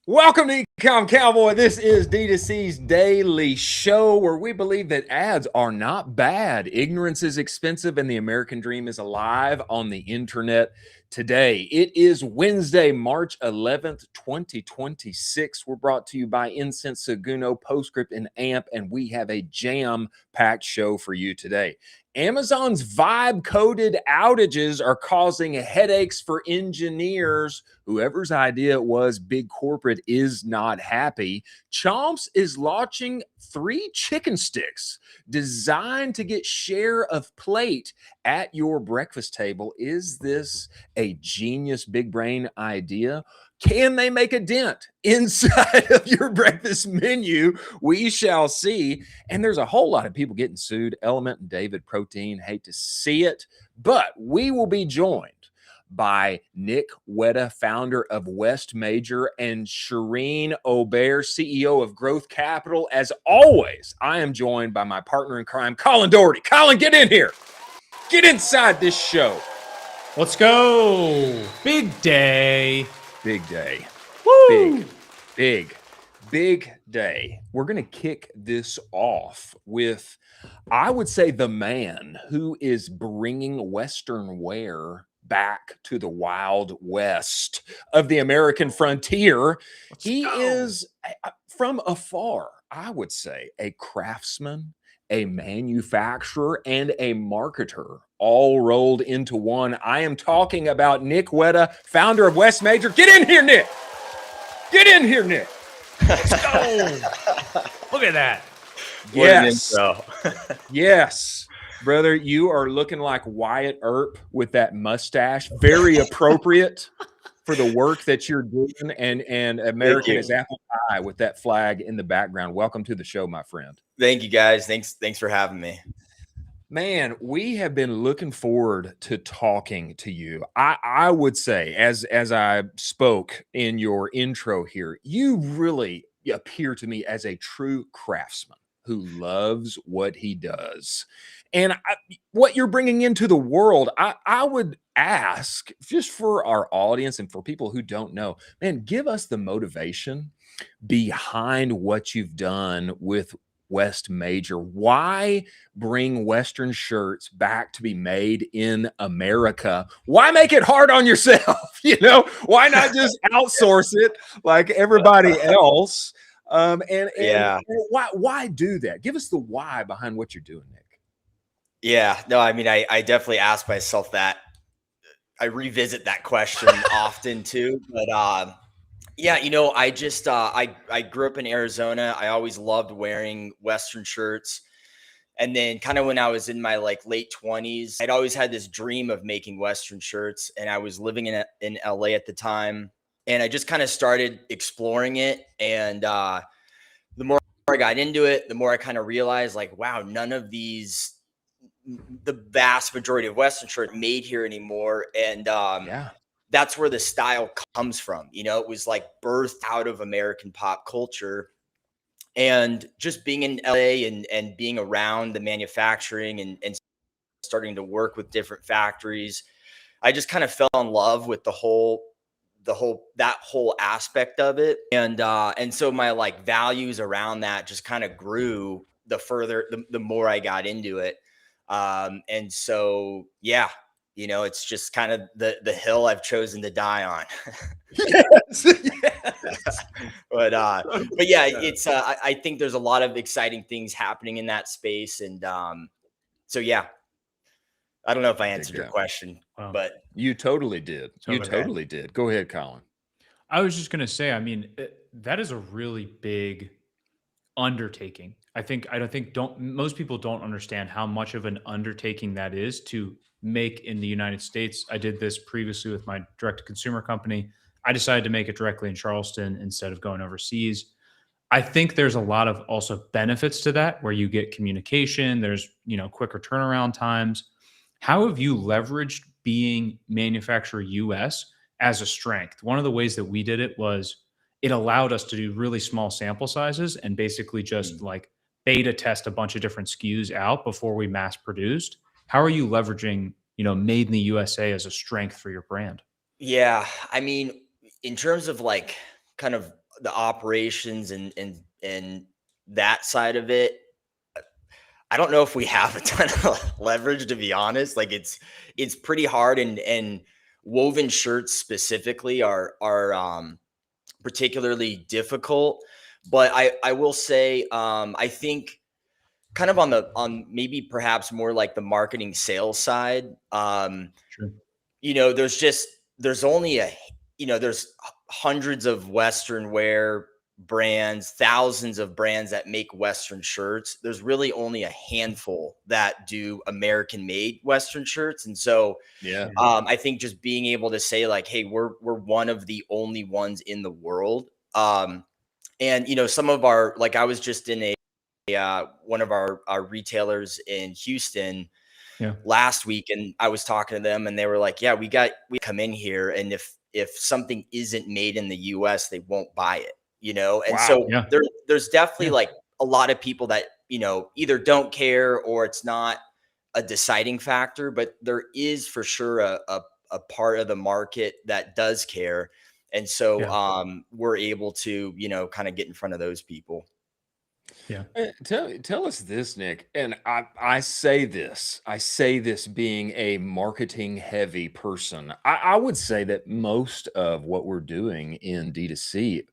Welcome to Ecom Cowboy. This is D2C's daily show where we believe that ads are not bad. Ignorance is expensive and the American dream is alive on the internet today. It is Wednesday, March 11th, 2026. We're brought to you by Incense Seguno, Postscript, and AMP, and we have a jam-packed show for you today. Amazon's vibe-coded outages are causing headaches for engineers. Whoever's idea it was, big corporate is not happy. Chomps is launching 3 chicken sticks designed to get share of plate at your breakfast table. Is this a genius big brain idea? Can they make a dent inside of your breakfast menu? We shall see. And there's a whole lot of people getting sued. Element and David Protein, hate to see it, but we will be joined by Nick Wetta, founder of West Major, and Cherene Aubert, CEO of Growth Capital. As always, I am joined by my partner in crime, Colin Doherty. Colin, get in here. Get inside this show. Let's go. Big day. Big day. Woo! Big day. We're going to kick this off with, I would say, the man who is bringing Western wear back to the Wild West of the American frontier. He is, from afar, I would say, a craftsman, a manufacturer, and a marketer, all rolled into one. I am talking about Nick Wetta, founder of West Major. Get in here, Nick. Get in here, Nick. Let's go. Look at that. Yes. Yes. Brother, you are looking like Wyatt Earp with that mustache. Very appropriate for the work that you're doing. And American is apple pie with that flag in the background. Welcome to the show, my friend. Thank you, guys. Thanks for having me. Man, we have been looking forward to talking to you. I would say, as I spoke in your intro here, you really appear to me as a true craftsman who loves what he does. And what you're bringing into the world, I would ask, just for our audience and for people who don't know, man, give us the motivation behind what you've done with West Major. Why bring Western shirts back to be made in America? Why make it hard on yourself? You know, why not just outsource it like everybody else? And why do that? Give us the why behind what you're doing, Nick. Yeah, no, I mean, I definitely ask myself that. I revisit that question often too, but yeah, you know, I just I grew up in Arizona. I always loved wearing Western shirts. And then kind of when I was in my late 20s, I'd always had this dream of making Western shirts, and I was living in LA at the time. And I just kind of started exploring it. And the more I got into it, the more I kind of realized wow, none of these, the vast majority of Western shirts made here anymore. And that's where the style comes from. You know, it was birthed out of American pop culture. And just being in LA and being around the manufacturing and starting to work with different factories, I just kind of fell in love with the whole that whole aspect of it. And so my like values around that just kind of grew the more I got into it. And so, yeah, it's just kind of the hill I've chosen to die on. Yes, yes. But yeah, it's I think there's a lot of exciting things happening in that space. And so yeah, I don't know if I answered your question, but you totally did. You totally did. Go ahead, Colin. I was just going to say, I mean, that is a really big undertaking. Most people don't understand how much of an undertaking that is to make in the United States. I did this previously with my direct to consumer company. I decided to make it directly in Charleston instead of going overseas. I think there's a lot of also benefits to that where you get communication, there's, quicker turnaround times. How have you leveraged being manufacturer US as a strength? One of the ways that we did it was it allowed us to do really small sample sizes and basically just like beta test a bunch of different SKUs out before we mass produced. How are you leveraging, made in the USA as a strength for your brand? Yeah, I mean, in terms of like kind of the operations and that side of it, I don't know if we have a ton of leverage, to be honest. Like it's pretty hard, and woven shirts specifically are particularly difficult. But I will say, I think kind of on maybe perhaps more like the marketing sales side, Sure. there's only there's hundreds of Western wear brands, thousands of brands that make Western shirts. There's really only a handful that do American made Western shirts. And so, yeah, I think just being able to say like, hey, we're one of the only ones in the world. And some of our, like I was just in one of our retailers in Houston last week, and I was talking to them and they were like, yeah, we come in here, and if something isn't made in the US, they won't buy it. And so there's definitely like a lot of people that, either don't care or it's not a deciding factor, but there is for sure a part of the market that does care. And so we're able to, kind of get in front of those people. Yeah. Tell us this, Nick. And I say this being a marketing heavy person. I would say that most of what we're doing in D2C,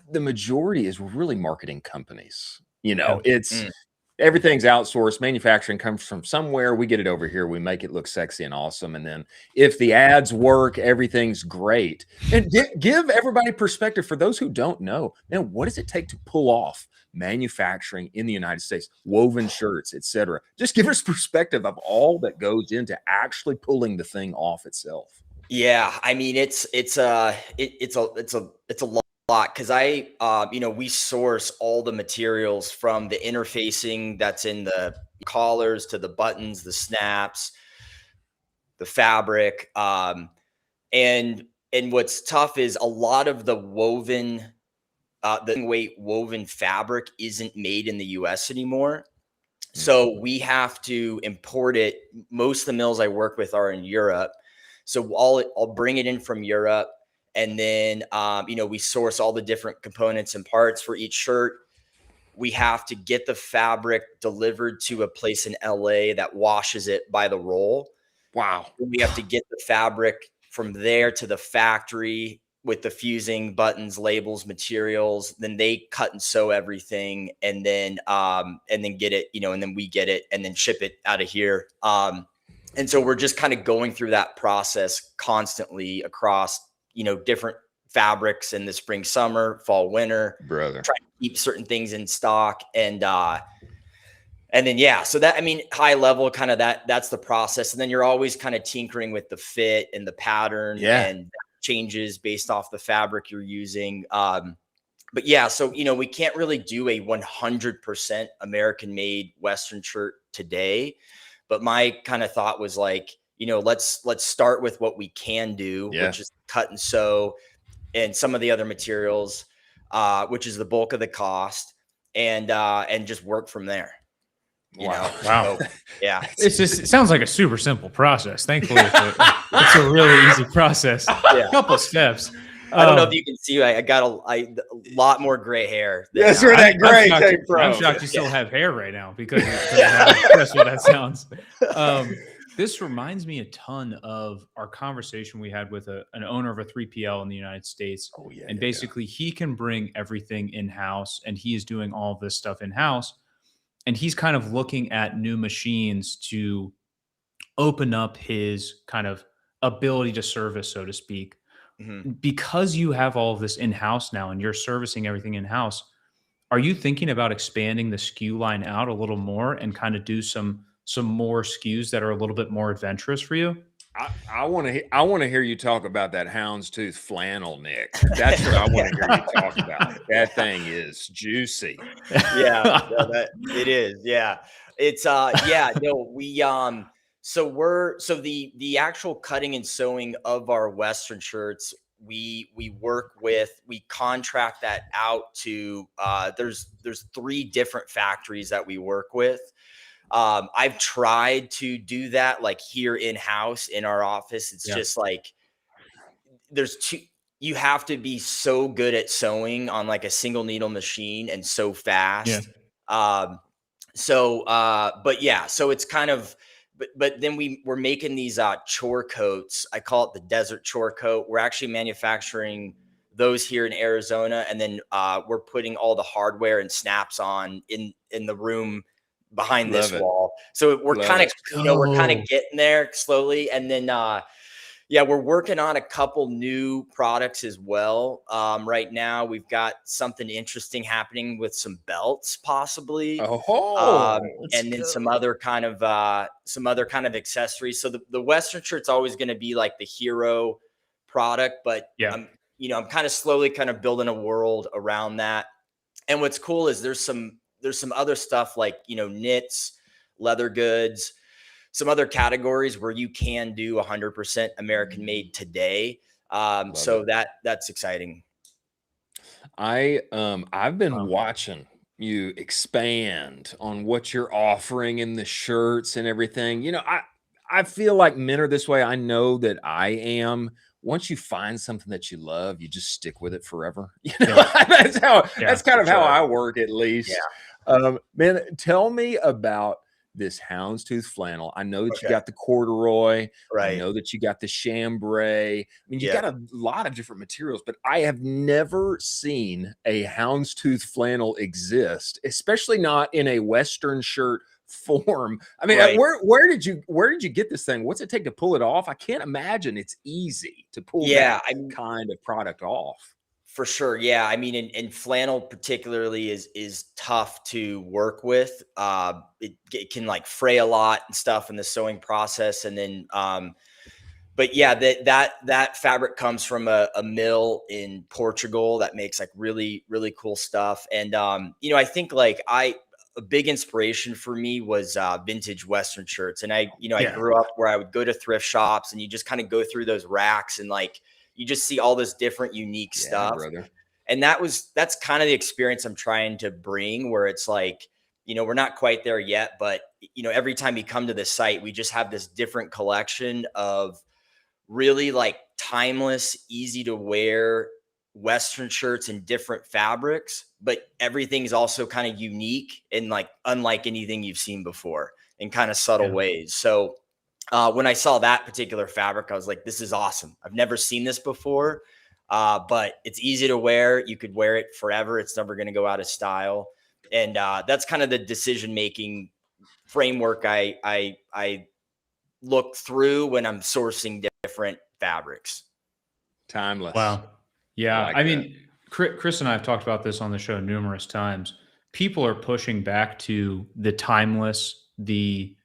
the majority is really marketing companies. It's everything's outsourced. Manufacturing comes from somewhere. We get it over here. We make it look sexy and awesome. And then if the ads work, everything's great. And give everybody perspective for those who don't know. Man, what does it take to pull off manufacturing in the United States, woven shirts, etc.? Just give us perspective of all that goes into actually pulling the thing off itself. Yeah, I mean it's a lot, because we source all the materials from the interfacing that's in the collars to the buttons, the snaps, the fabric, and what's tough is a lot of the woven weight woven fabric isn't made in the US anymore. So we have to import it. Most of the mills I work with are in Europe. So I'll bring it in from Europe. And then, we source all the different components and parts for each shirt. We have to get the fabric delivered to a place in LA that washes it by the roll. Wow. We have to get the fabric from there to the factory with the fusing, buttons, labels, materials. Then they cut and sew everything, and then get it, and then we get it and then ship it out of here. And so we're just kind of going through that process constantly across, different fabrics in the spring, summer, fall, winter, brother, trying to keep certain things in stock. And then, so that, I mean, high level kind of that's the process. And then you're always kind of tinkering with the fit and the pattern and changes based off the fabric you're using. But yeah, so, we can't really do a 100% American made Western shirt today. But my kind of thought was like, let's start with what we can do, which is cut and sew and some of the other materials, which is the bulk of the cost, and just work from there. Wow. So, yeah. It sounds like a super simple process. Thankfully, it's a really easy process. A couple steps. I don't know if you can see. I got a lot more gray hair. That's where that gray came from. I'm shocked you still have hair right now because of how stressful that sounds. This reminds me a ton of our conversation we had with an owner of a 3PL in the United States. Oh, yeah. And basically, he can bring everything in-house, and he is doing all of this stuff in-house. And he's kind of looking at new machines to open up his kind of ability to service, so to speak. Because you have all of this in-house now and you're servicing everything in-house, are you thinking about expanding the SKU line out a little more and kind of do some more SKUs that are a little bit more adventurous for you? I want to hear you talk about that houndstooth flannel, Nick. That's what I want to hear you talk about. That thing is juicy. Yeah, it is. Yeah, it's we so the actual cutting and sewing of our Western shirts, we contract that out to there's 3 different factories that we work with. I've tried to do that like here in-house in our office. It's just like you have to be so good at sewing on like a single needle machine and so fast. So it's kind of, but then we're making these chore coats. I call it the desert chore coat. We're actually manufacturing those here in Arizona, and then we're putting all the hardware and snaps on in the room behind this wall. So we're kind of we're kind of getting there slowly, and then we're working on a couple new products as well. Right now we've got something interesting happening with some belts possibly. And then some other kind of accessories. So the Western shirt's always going to be like the hero product, but I'm kind of slowly kind of building a world around that. And what's cool is there's some other stuff like, knits, leather goods, some other categories where you can do 100% American made today. So that's exciting. I've been watching you expand on what you're offering in the shirts and everything. I feel like men are this way. I know that I am. Once you find something that you love, you just stick with it forever. That's kind of how I work, at least. Man, tell me about this houndstooth flannel. I know that you got the corduroy. I know that you got the chambray. I mean, you got a lot of different materials, but I have never seen a houndstooth flannel exist, especially not in a Western shirt form. I mean, where did you get this thing? What's it take to pull it off? I can't imagine it's easy to pull that kind of product off. For sure. Yeah. I mean, and flannel particularly is tough to work with. It can like fray a lot and stuff in the sewing process. And then, but yeah, that fabric comes from a mill in Portugal that makes like really, really cool stuff. And, I think like a big inspiration for me was vintage Western shirts. And I grew up where I would go to thrift shops and you just kind of go through those racks and like, you just see all this different, unique stuff. Brother. And that's kind of the experience I'm trying to bring, where it's like, we're not quite there yet, but every time you come to the site, we just have this different collection of really like timeless, easy to wear Western shirts in different fabrics, but everything's also kind of unique and like unlike anything you've seen before in kind of subtle ways. So when I saw that particular fabric, I was like, this is awesome. I've never seen this before, but it's easy to wear. You could wear it forever. It's never going to go out of style. And that's kind of the decision-making framework I look through when I'm sourcing different fabrics. Timeless. Wow. Yeah. I mean, Chris and I have talked about this on the show numerous times. People are pushing back to the timeless, the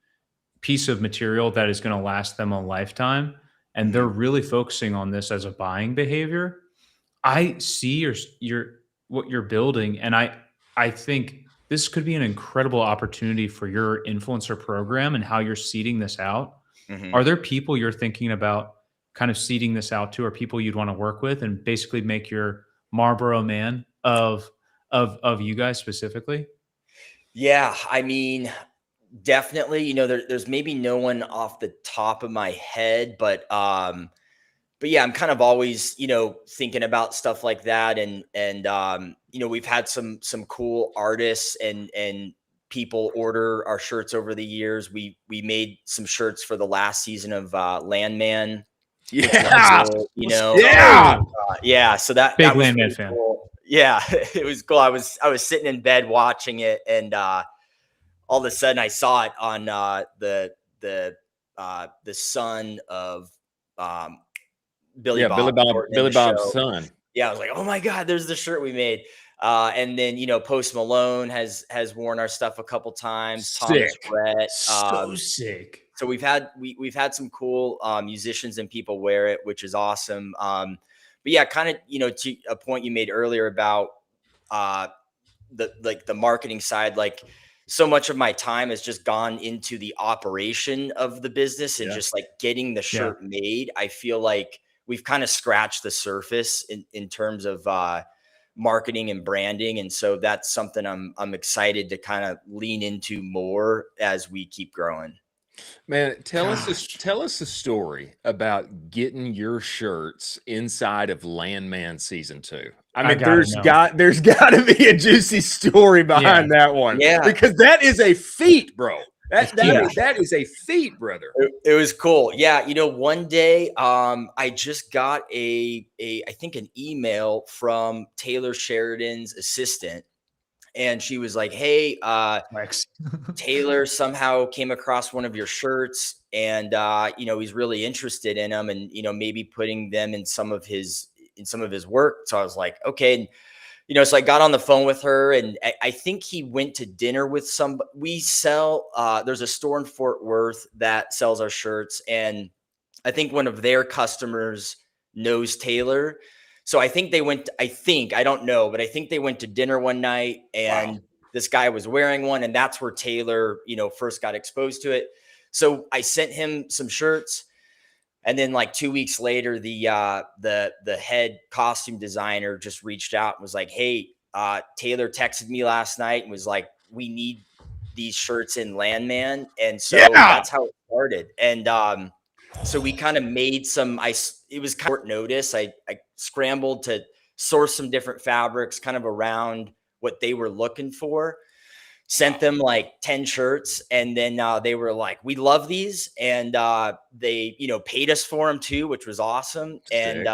piece of material that is going to last them a lifetime. And they're really focusing on this as a buying behavior. I see what you're building. And I think this could be an incredible opportunity for your influencer program and how you're seeding this out. Are there people you're thinking about kind of seeding this out to, or people you'd want to work with and basically make your Marlboro man of you guys specifically? Yeah. I mean, definitely, there's maybe no one off the top of my head, but but yeah, I'm kind of always, thinking about stuff like that. And, we've had some cool artists and people order our shirts over the years. We made some shirts for the last season of Landman. Yeah. Cool, Yeah. yeah. So that Big was Landman really fan. cool. Yeah, it was cool. I was sitting in bed watching it, and all of a sudden I saw it on the son of Billy Bob Thornton in Billy the Bob's show. son. Yeah, I was like, oh my God, there's the shirt we made. And then Post Malone has worn our stuff a couple times. Thomas Sick. Rhett. So sick. So we've had some cool musicians and people wear it, which is awesome. But yeah, kind of to a point you made earlier about the marketing side, like so much of my time has just gone into the operation of the business and just like getting the shirt made. I feel like we've kind of scratched the surface in terms of marketing and branding. And so that's something I'm excited to kind of lean into more as we keep growing. Man, tell us a story about getting your shirts inside of Landman season 2. I mean, there's got to be a juicy story behind that one. Yeah, because that is a feat, bro. That is a feat, brother. It was cool. Yeah, one day I just got I think an email from Taylor Sheridan's assistant. And she was like, hey, Taylor somehow came across one of your shirts and, he's really interested in them and, maybe putting them in some of his work. So I was like, okay. And, so I got on the phone with her and I think he went to dinner with we sell, there's a store in Fort Worth that sells our shirts. And I think one of their customers knows Taylor. So I think they went, I don't know, but I think they went to dinner one night and this guy was wearing one. And that's where Taylor, first got exposed to it. So I sent him some shirts. And then like 2 weeks later, the head costume designer just reached out and was like, hey, Taylor texted me last night and was like, we need these shirts in Landman. And so that's how it started. And so we kind of made it was kind of short notice. I scrambled to source some different fabrics kind of around what they were looking for, sent them like 10 shirts. And then they were like, we love these. And they, paid us for them too, which was awesome. Sick.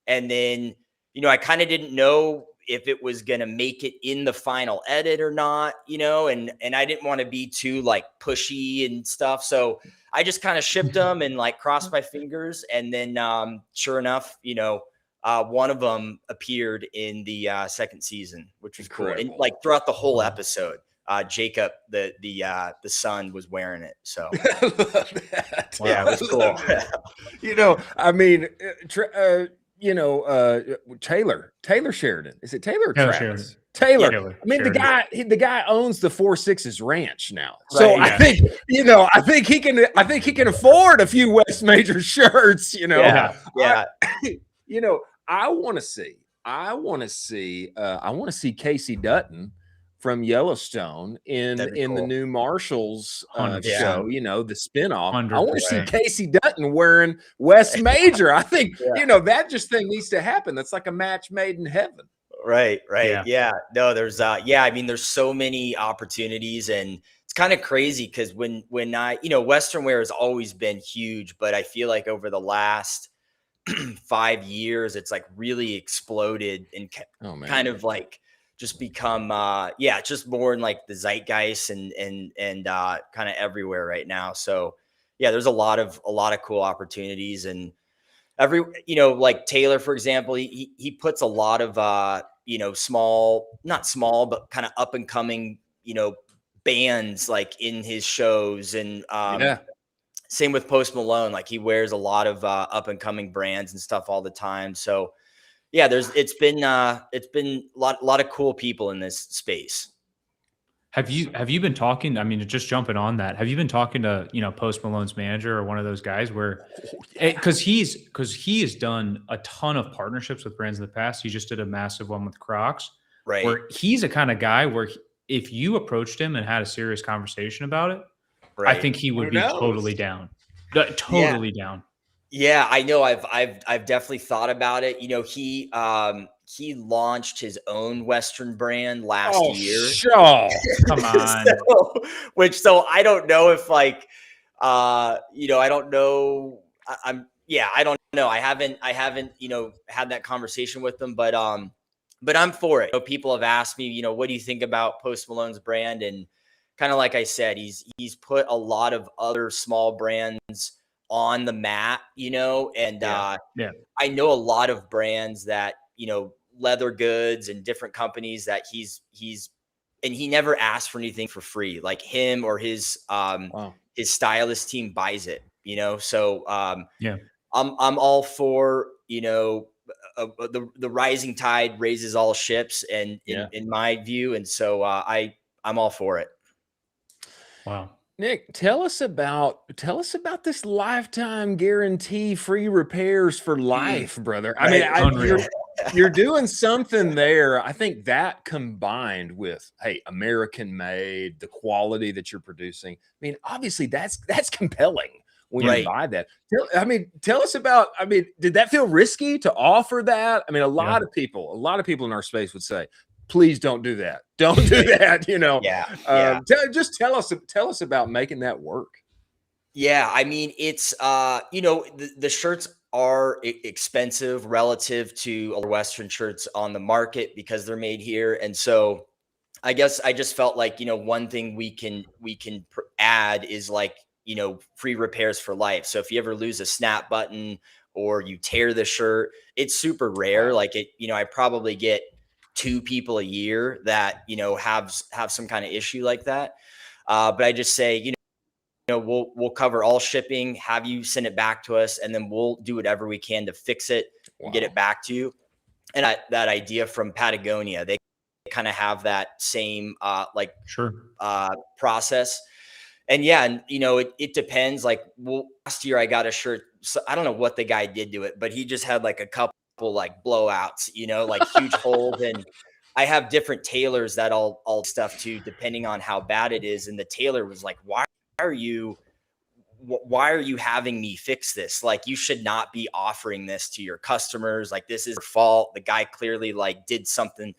And then, I kind of didn't know if it was going to make it in the final edit or not, and I didn't want to be too like pushy and stuff. So I just kind of shipped them and like crossed my fingers. And then sure enough, one of them appeared in the second season, which was cool. And like throughout the whole episode, Jacob, the son, was wearing it. So I love that. Yeah, it was cool. I mean, Taylor Sheridan. Is it Taylor or Travis? Sheridan. Taylor. I mean, Sheridan. the guy owns the 4 Sixes ranch now. So I think, I think he can afford a few West Major shirts, Yeah. I want to see Casey Dutton from Yellowstone in cool. the new Marshall's show, the spinoff. 100%. I want to see Casey Dutton wearing West Major. I think, that just thing needs to happen. That's like a match made in heaven. Right. Yeah. No, there's I mean, there's so many opportunities and it's kind of crazy because when I, Western wear has always been huge, but I feel like over the last 5 years, it's like really exploded and kind of like just become, just more in like the zeitgeist and kind of everywhere right now. So yeah, there's a lot of cool opportunities and like Taylor, for example, he puts a lot of, not small, but kind of up and coming, bands like in his shows and, same with Post Malone. Like he wears a lot of up and coming brands and stuff all the time. So yeah, it's been a lot of cool people in this space. Have you been talking? I mean, just jumping on that. Have you been talking to Post Malone's manager or one of those guys where, because he has done a ton of partnerships with brands in the past. He just did a massive one with Crocs, right? Where he's a kind of guy where if you approached him and had a serious conversation about it. Right. I think he would be totally down. Totally down. Yeah, I know. I've definitely thought about it. You know, he launched his own Western brand last Oh, year. Come on. So I don't know if like you know, I don't know. I don't know. I haven't, you know, had that conversation with them, but I'm for it. You know, people have asked me, you know, what do you think about Post Malone's brand? And kind of like I said, he's put a lot of other small brands on the map, you know, and Yeah. I know a lot of brands that, you know, leather goods and different companies that he's and he never asked for anything for free. Like him or Wow. his stylist team buys it, you know. So Yeah. I'm all for, you know, the rising tide raises all ships, and Yeah. in my view, and so I'm all for it. Wow. Nick, tell us about this lifetime guarantee, free repairs for life, brother. I mean, Right. Unreal. you're doing something there. I think that combined with, hey, American made, the quality that you're producing. I mean, obviously that's compelling when you Right. buy that. Tell us about, I mean, did that feel risky to offer that? I mean, a lot of people in our space would say, please don't do that. Don't do that, you know. Yeah. Yeah. Just tell us about making that work. Yeah, I mean, it's you know, the shirts are expensive relative to other Western shirts on the market because they're made here, and so I guess I just felt like, you know, one thing we can add is like, you know, free repairs for life. So if you ever lose a snap button or you tear the shirt, it's super rare. Wow. Like it, you know, I probably get 2 people a year that, you know, have some kind of issue like that. But I just say, you know, we'll cover all shipping, have you send it back to us, and then we'll do whatever we can to fix it and get Wow. it back to you. And that idea from Patagonia, they kind of have that same like Sure. process. And yeah, and you know, it depends. Like, well, last year I got a shirt. So I don't know what the guy did to it, but he just had like a couple like blowouts, you know, like huge holes. And I have different tailors that all stuff to depending on how bad it is. And the tailor was like, are you why are you having me fix this? Like, you should not be offering this to your customers. Like, this is your fault. The guy clearly like did something.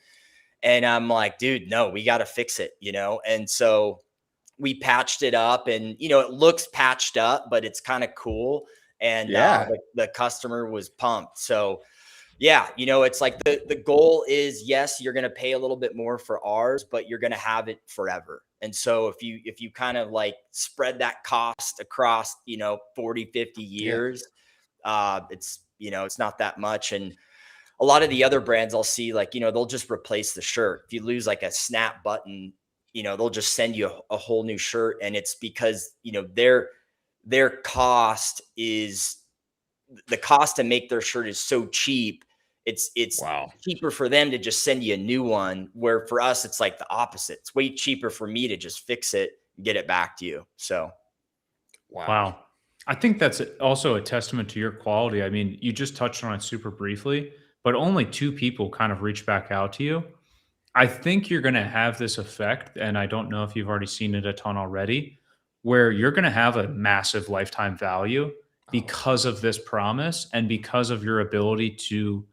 And I'm like, dude, no, we got to fix it, you know? And so we patched it up, and, you know, it looks patched up, but it's kind of cool. And Yeah. the customer was pumped. So yeah, you know, it's like the goal is, yes, you're going to pay a little bit more for ours, but you're going to have it forever. And so if you kind of like spread that cost across, you know, 40, 50 Yeah. years, it's, you know, it's not that much. And a lot of the other brands I'll see, like, you know, they'll just replace the shirt. If you lose like a snap button, you know, they'll just send you a whole new shirt. And it's because, you know, their cost is the cost to make their shirt is so cheap. It's Wow. cheaper for them to just send you a new one, where for us it's like the opposite. It's way cheaper for me to just fix it and get it back to you. So Wow. Wow. I think that's also a testament to your quality. I mean, you just touched on it super briefly, but only 2 people kind of reached back out to you. I think you're going to have this effect, and I don't know if you've already seen it a ton already, where you're going to have a massive lifetime value because of this promise and because of your ability to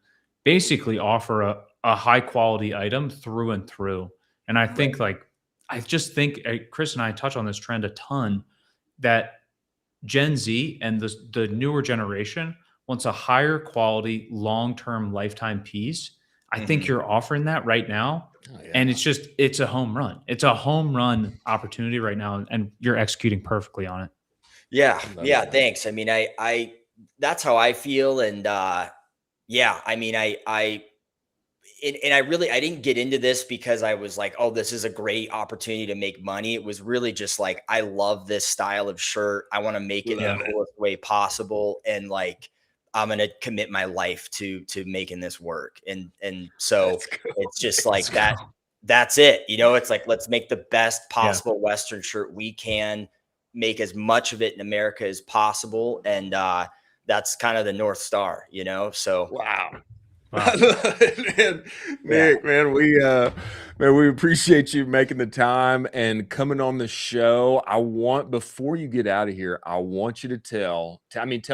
basically offer a high quality item through and through. And I think, like, I just think Chris and I touch on this trend a ton, that Gen Z and the newer generation wants a higher quality, long term, lifetime piece. I think you're offering that right now. Oh, yeah. And it's a home run. It's a home run opportunity right now. And you're executing perfectly on it. yeah, Love yeah, that. thanks. I mean, I that's how I feel. And yeah, I mean, and I really, I didn't get into this because I was like, oh, this is a great opportunity to make money. It was really just like, I love this style of shirt. I want to make it in Love the it. coolest way possible. And like, I'm going to commit my life to making this work. And so That's cool. it's just like that. That's it. You know, it's like, let's make the best Yeah. possible Western shirt we can, make as much of it in America as possible. And that's kind of the North Star, you know? So Wow. Wow. I love it, man. Nick, man, Man, we appreciate you making the time and coming on the show. Before you get out of here, I want you to tell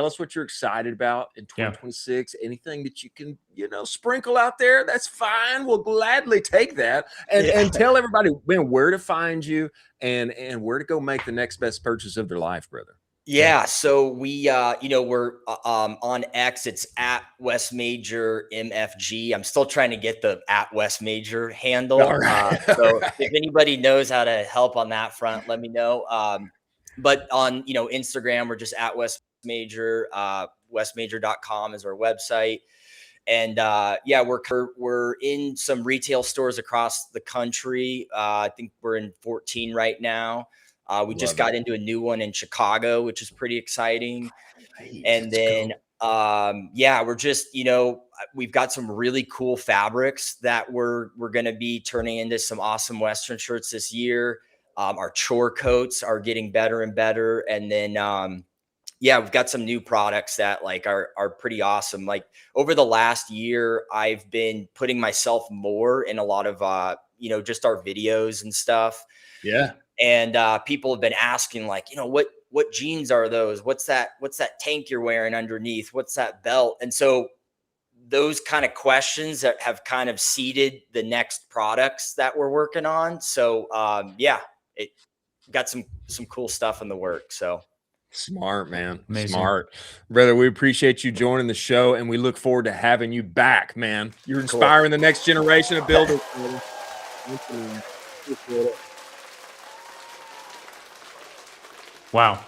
us what you're excited about in 2026. Anything that you can, sprinkle out there, that's fine. We'll gladly take that. And tell everybody, man, where to find you and where to go make the next best purchase of their life, brother. Yeah, so we, we're on X. It's at West Major MFG. I'm still trying to get the at West Major handle. All right. So if anybody knows how to help on that front, let me know. But on Instagram, we're just at West Major. Westmajor.com is our website. And we're in some retail stores across the country. I think we're in 14 right now. We just got into a new one in Chicago, which is pretty exciting. Nice. And then, we're just, we've got some really cool fabrics that we're going to be turning into some awesome Western shirts this year. Our chore coats are getting better and better. And then, we've got some new products that are pretty awesome. Like over the last year, I've been putting myself more in a lot of, just our videos and stuff. Yeah. And people have been asking what jeans are those? What's that tank you're wearing underneath? What's that belt? And so those kind of questions that have kind of seeded the next products that we're working on. So it got some cool stuff in the work. So smart, man. Amazing. Smart, brother. We appreciate you joining the show and we look forward to having you back, man. You're inspiring the next generation of builders. Wow.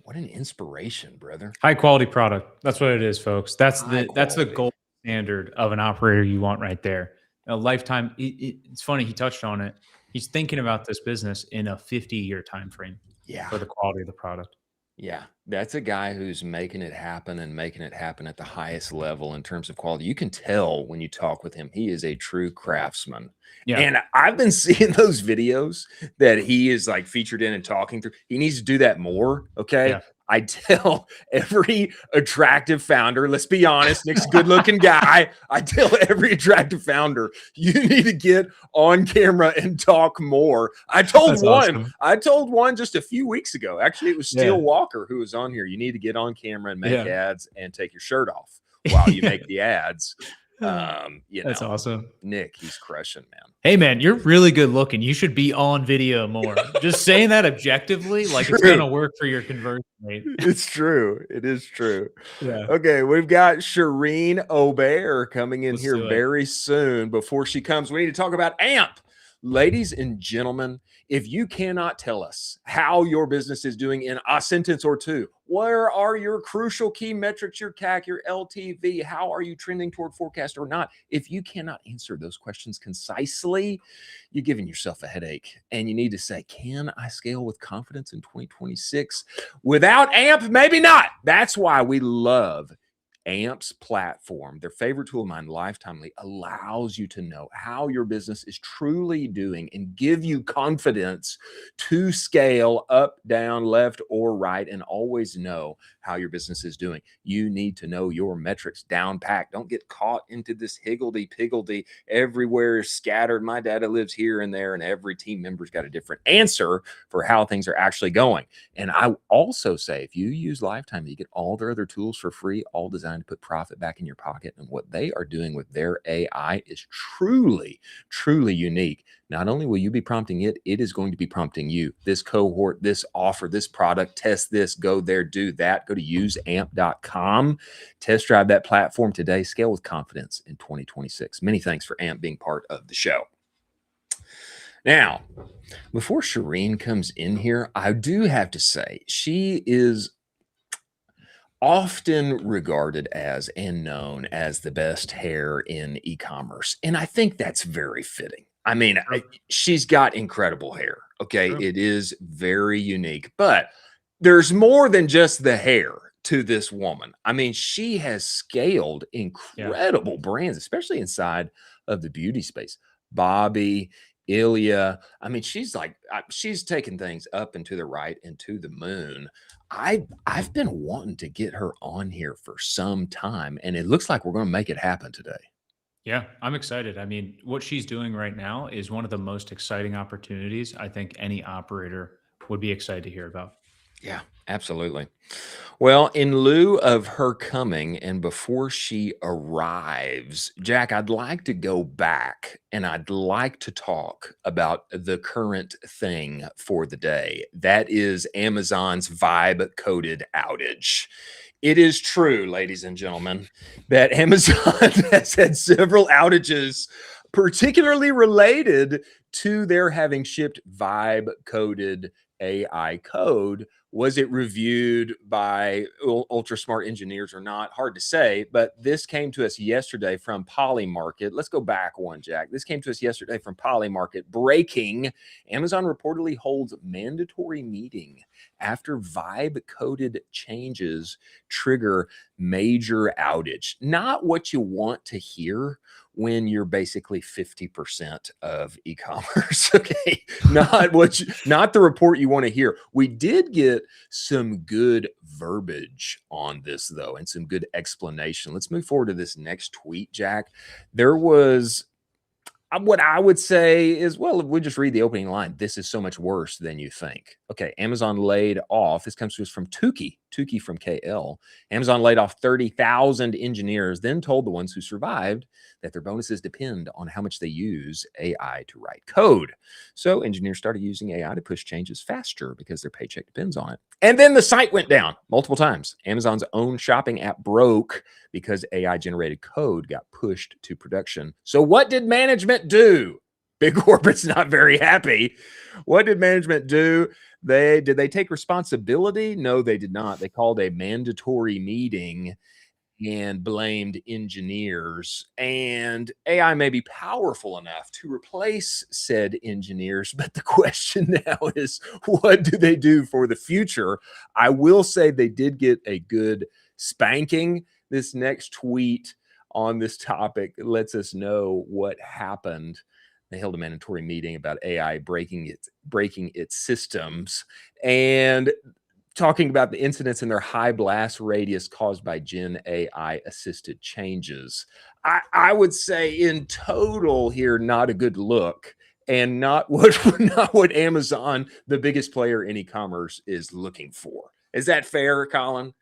What an inspiration, brother. High quality product. That's what it is, folks. That's the gold standard of an operator you want right there. A lifetime. It's funny. He touched on it. He's thinking about this business in a 50-year time frame. Yeah. For the quality of the product. Yeah, that's a guy who's making it happen and making it happen at the highest level in terms of quality. You can tell when you talk with him, he is a true craftsman. Yeah. And I've been seeing those videos that he is featured in and talking through. He needs to do that more. Okay. Yeah. I tell every attractive founder, let's be honest, Nick's a good looking guy. I tell every attractive founder, you need to get on camera and talk more. I told one just a few weeks ago. Actually, it was Steele Walker who was on here. You need to get on camera and make ads and take your shirt off while you make the ads. That's awesome. Nick, he's crushing, man. Hey man, you're really good looking. You should be on video more. Just saying that objectively, it's gonna work for your conversion rate. It's true. It is true. Yeah. Okay, we've got Cherene Aubert coming in here very soon. Before she comes, we need to talk about AMP. Ladies and gentlemen, if you cannot tell us how your business is doing in a sentence or two, where are your crucial key metrics, your CAC, your LTV? How are you trending toward forecast or not? If you cannot answer those questions concisely, you're giving yourself a headache. And you need to say, can I scale with confidence in 2026? Without AMP, maybe not. That's why we love AMP's platform. Their favorite tool of mine, Lifetimely, allows you to know how your business is truly doing and give you confidence to scale up, down, left, or right, and always know how your business is doing. You need to know your metrics down packed. Don't get caught into this higgledy-piggledy. Everywhere is scattered. My data lives here and there, and every team member's got a different answer for how things are actually going. And I also say, if you use Lifetime, you get all their other tools for free, all designed to put profit back in your pocket. And what they are doing with their AI is truly, truly unique. Not only will you be prompting it, it is going to be prompting you. This cohort, this offer, this product, test this, go there, do that. Go to useamp.com. Test drive that platform today. Scale with confidence in 2026. Many thanks for AMP being part of the show. Now, before Cherene comes in here, I do have to say she is often regarded as and known as the best hair in e-commerce. And I think that's very fitting. I mean, she's got incredible hair. Okay. True. It is very unique, but there's more than just the hair to this woman. I mean, she has scaled incredible brands, especially inside of the beauty space. Bobby, Ilya. I mean, she's taken things up and to the right and to the moon. I've been wanting to get her on here for some time, and it looks like we're going to make it happen today. Yeah, I'm excited. I mean, what she's doing right now is one of the most exciting opportunities I think any operator would be excited to hear about. Yeah, absolutely. Well, in lieu of her coming and before she arrives, Jack, I'd like to go back and I'd like to talk about the current thing for the day. That is Amazon's vibe coded outage. It is true, ladies and gentlemen, that Amazon has had several outages, particularly related to their having shipped vibe coded AI code. Was it reviewed by ultra smart engineers or not? Hard to say, but this came to us yesterday from Polymarket. Let's go back one, Jack. This came to us yesterday from Polymarket. Breaking: Amazon reportedly holds mandatory meeting after vibe coded changes trigger major outage. Not what you want to hear when you're basically 50% of e-commerce. Okay. Not the report you want to hear. We did get some good verbiage on this though, and some good explanation. Let's move forward to this next tweet, Jack. There was what I would say is, well, if we just read the opening line, this is so much worse than you think. Okay, Amazon laid off. This comes to us from Tukey from KL. Amazon laid off 30,000 engineers, then told the ones who survived that their bonuses depend on how much they use AI to write code. So engineers started using AI to push changes faster because their paycheck depends on it. And then the site went down multiple times. Amazon's own shopping app broke because AI generated code got pushed to production. So what did management do? Big corporate's not very happy. What did management do? Did they take responsibility? No, they did not. They called a mandatory meeting and blamed engineers. And AI may be powerful enough to replace said engineers, but the question now is, what do they do for the future? I will say they did get a good spanking. This next tweet on this topic lets us know what happened. They held a mandatory meeting about AI breaking its systems and talking about the incidents in their high blast radius caused by Gen AI assisted changes. I would say in total here, not a good look, and not what Amazon, the biggest player in e-commerce, is looking for. Is that fair, Colin?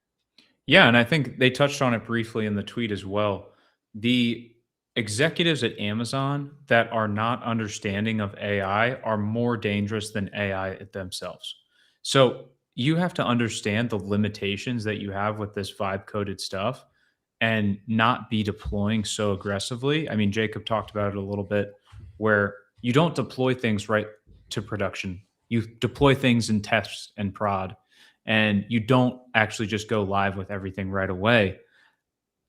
Yeah, and I think they touched on it briefly in the tweet as well. The executives at Amazon that are not understanding of AI are more dangerous than AI themselves. So you have to understand the limitations that you have with this vibe coded stuff and not be deploying so aggressively. I mean, Jacob talked about it a little bit where you don't deploy things right to production. You deploy things in tests and prod, and you don't actually just go live with everything right away.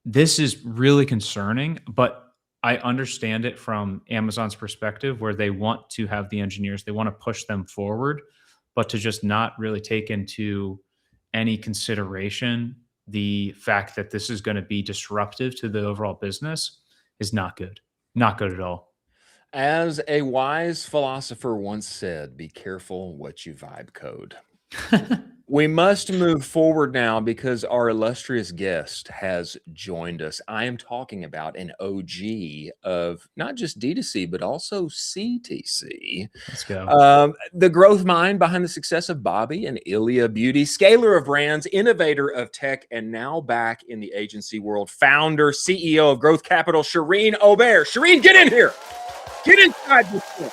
This is really concerning, but I understand it from Amazon's perspective where they want to have the engineers, they want to push them forward, but to just not really take into any consideration the fact that this is going to be disruptive to the overall business is not good. Not good at all. As a wise philosopher once said, be careful what you vibe code. We must move forward now because our illustrious guest has joined us. I am talking about an OG of not just D2C, but also CTC. Let's go. The growth mind behind the success of Bobby and Ilya Beauty, scaler of brands, innovator of tech, and now back in the agency world, founder, CEO of Growth Capital, Cherene Aubert. Cherene, get in here. Get inside this thing.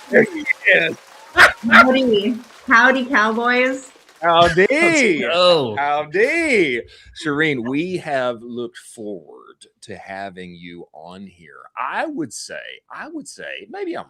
There he is. Howdy, cowboys. Howdy. go. Howdy. Cherene, we have looked forward to having you on here. I would say, maybe I'm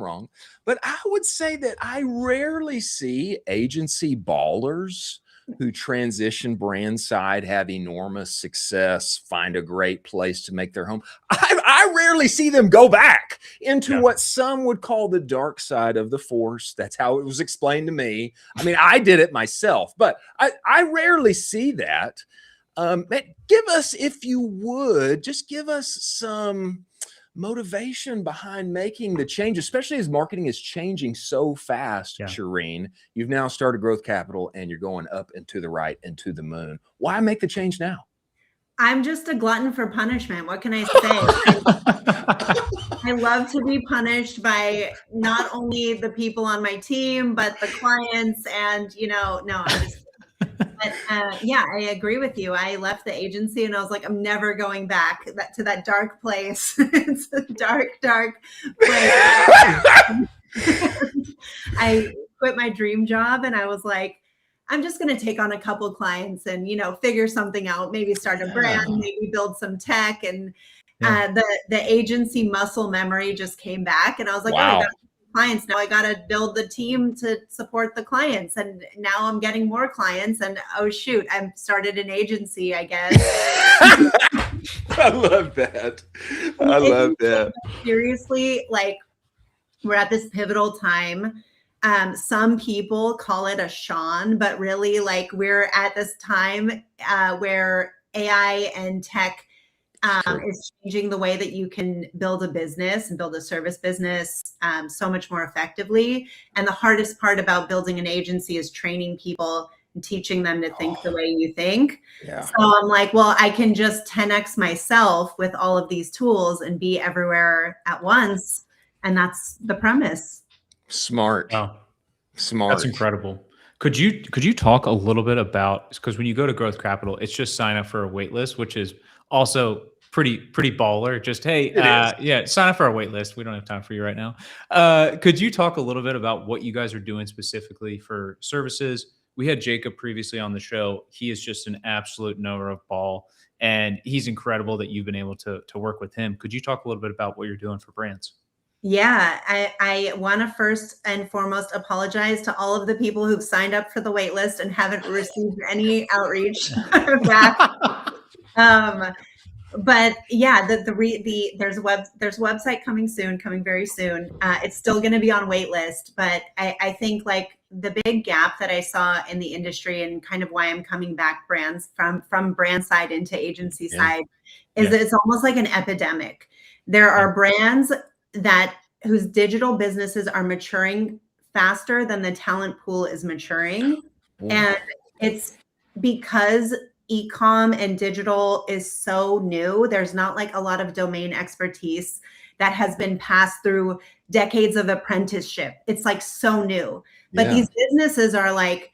wrong, but I would say that I rarely see agency ballers who transition brand side, have enormous success, find a great place to make their home. I rarely see them go back into what some would call the dark side of the force. That's how it was explained to me. I mean, I did it myself, but I rarely see that. Give us, if you would, just give us some motivation behind making the change, especially as marketing is changing so fast. Cherene, you've now started Growth Capital and you're going up and to the right and to the moon. Why make the change now? I'm just a glutton for punishment. What can I say? I love to be punished by not only the people on my team, but the clients. And, no, I'm just, but yeah, I agree with you. I left the agency and I was like, I'm never going back to that dark place. It's a dark, dark place. I quit my dream job and I was like, I'm just going to take on a couple clients and, figure something out, maybe start a brand, maybe build some tech. And the agency muscle memory just came back. And I was like, wow. Oh, I got clients. Now I got to build the team to support the clients. And now I'm getting more clients. And oh, shoot, I started an agency, I guess. I love that. I love that. Seriously, like, we're at this pivotal time. Some people call it a Sean, but really, like, we're at this time where AI and tech is changing the way that you can build a business and build a service business so much more effectively. And the hardest part about building an agency is training people and teaching them to think the way you think. Yeah. So I'm like, well, I can just 10x myself with all of these tools and be everywhere at once. And that's the premise. Smart. Wow. Smart. That's incredible. Could you talk a little bit about, because when you go to Growth Capital, it's just sign up for a wait list, which is also pretty baller. Just, hey, sign up for our wait list. We don't have time for you right now. Could you talk a little bit about what you guys are doing specifically for services? We had Jacob previously on the show. He is just an absolute knower of ball, and he's incredible that you've been able to work with him. Could you talk a little bit about what you're doing for brands? Yeah, I want to first and foremost apologize to all of the people who've signed up for the wait list and haven't received any outreach back. But yeah, there's a website coming very soon. It's still going to be on wait list, but I think like the big gap that I saw in the industry and kind of why I'm coming back brands from brand side into agency side is that it's almost like an epidemic. There are brands whose digital businesses are maturing faster than the talent pool is maturing. And it's because e-com and digital is so new. There's not like a lot of domain expertise that has been passed through decades of apprenticeship. It's like so new. But these businesses are like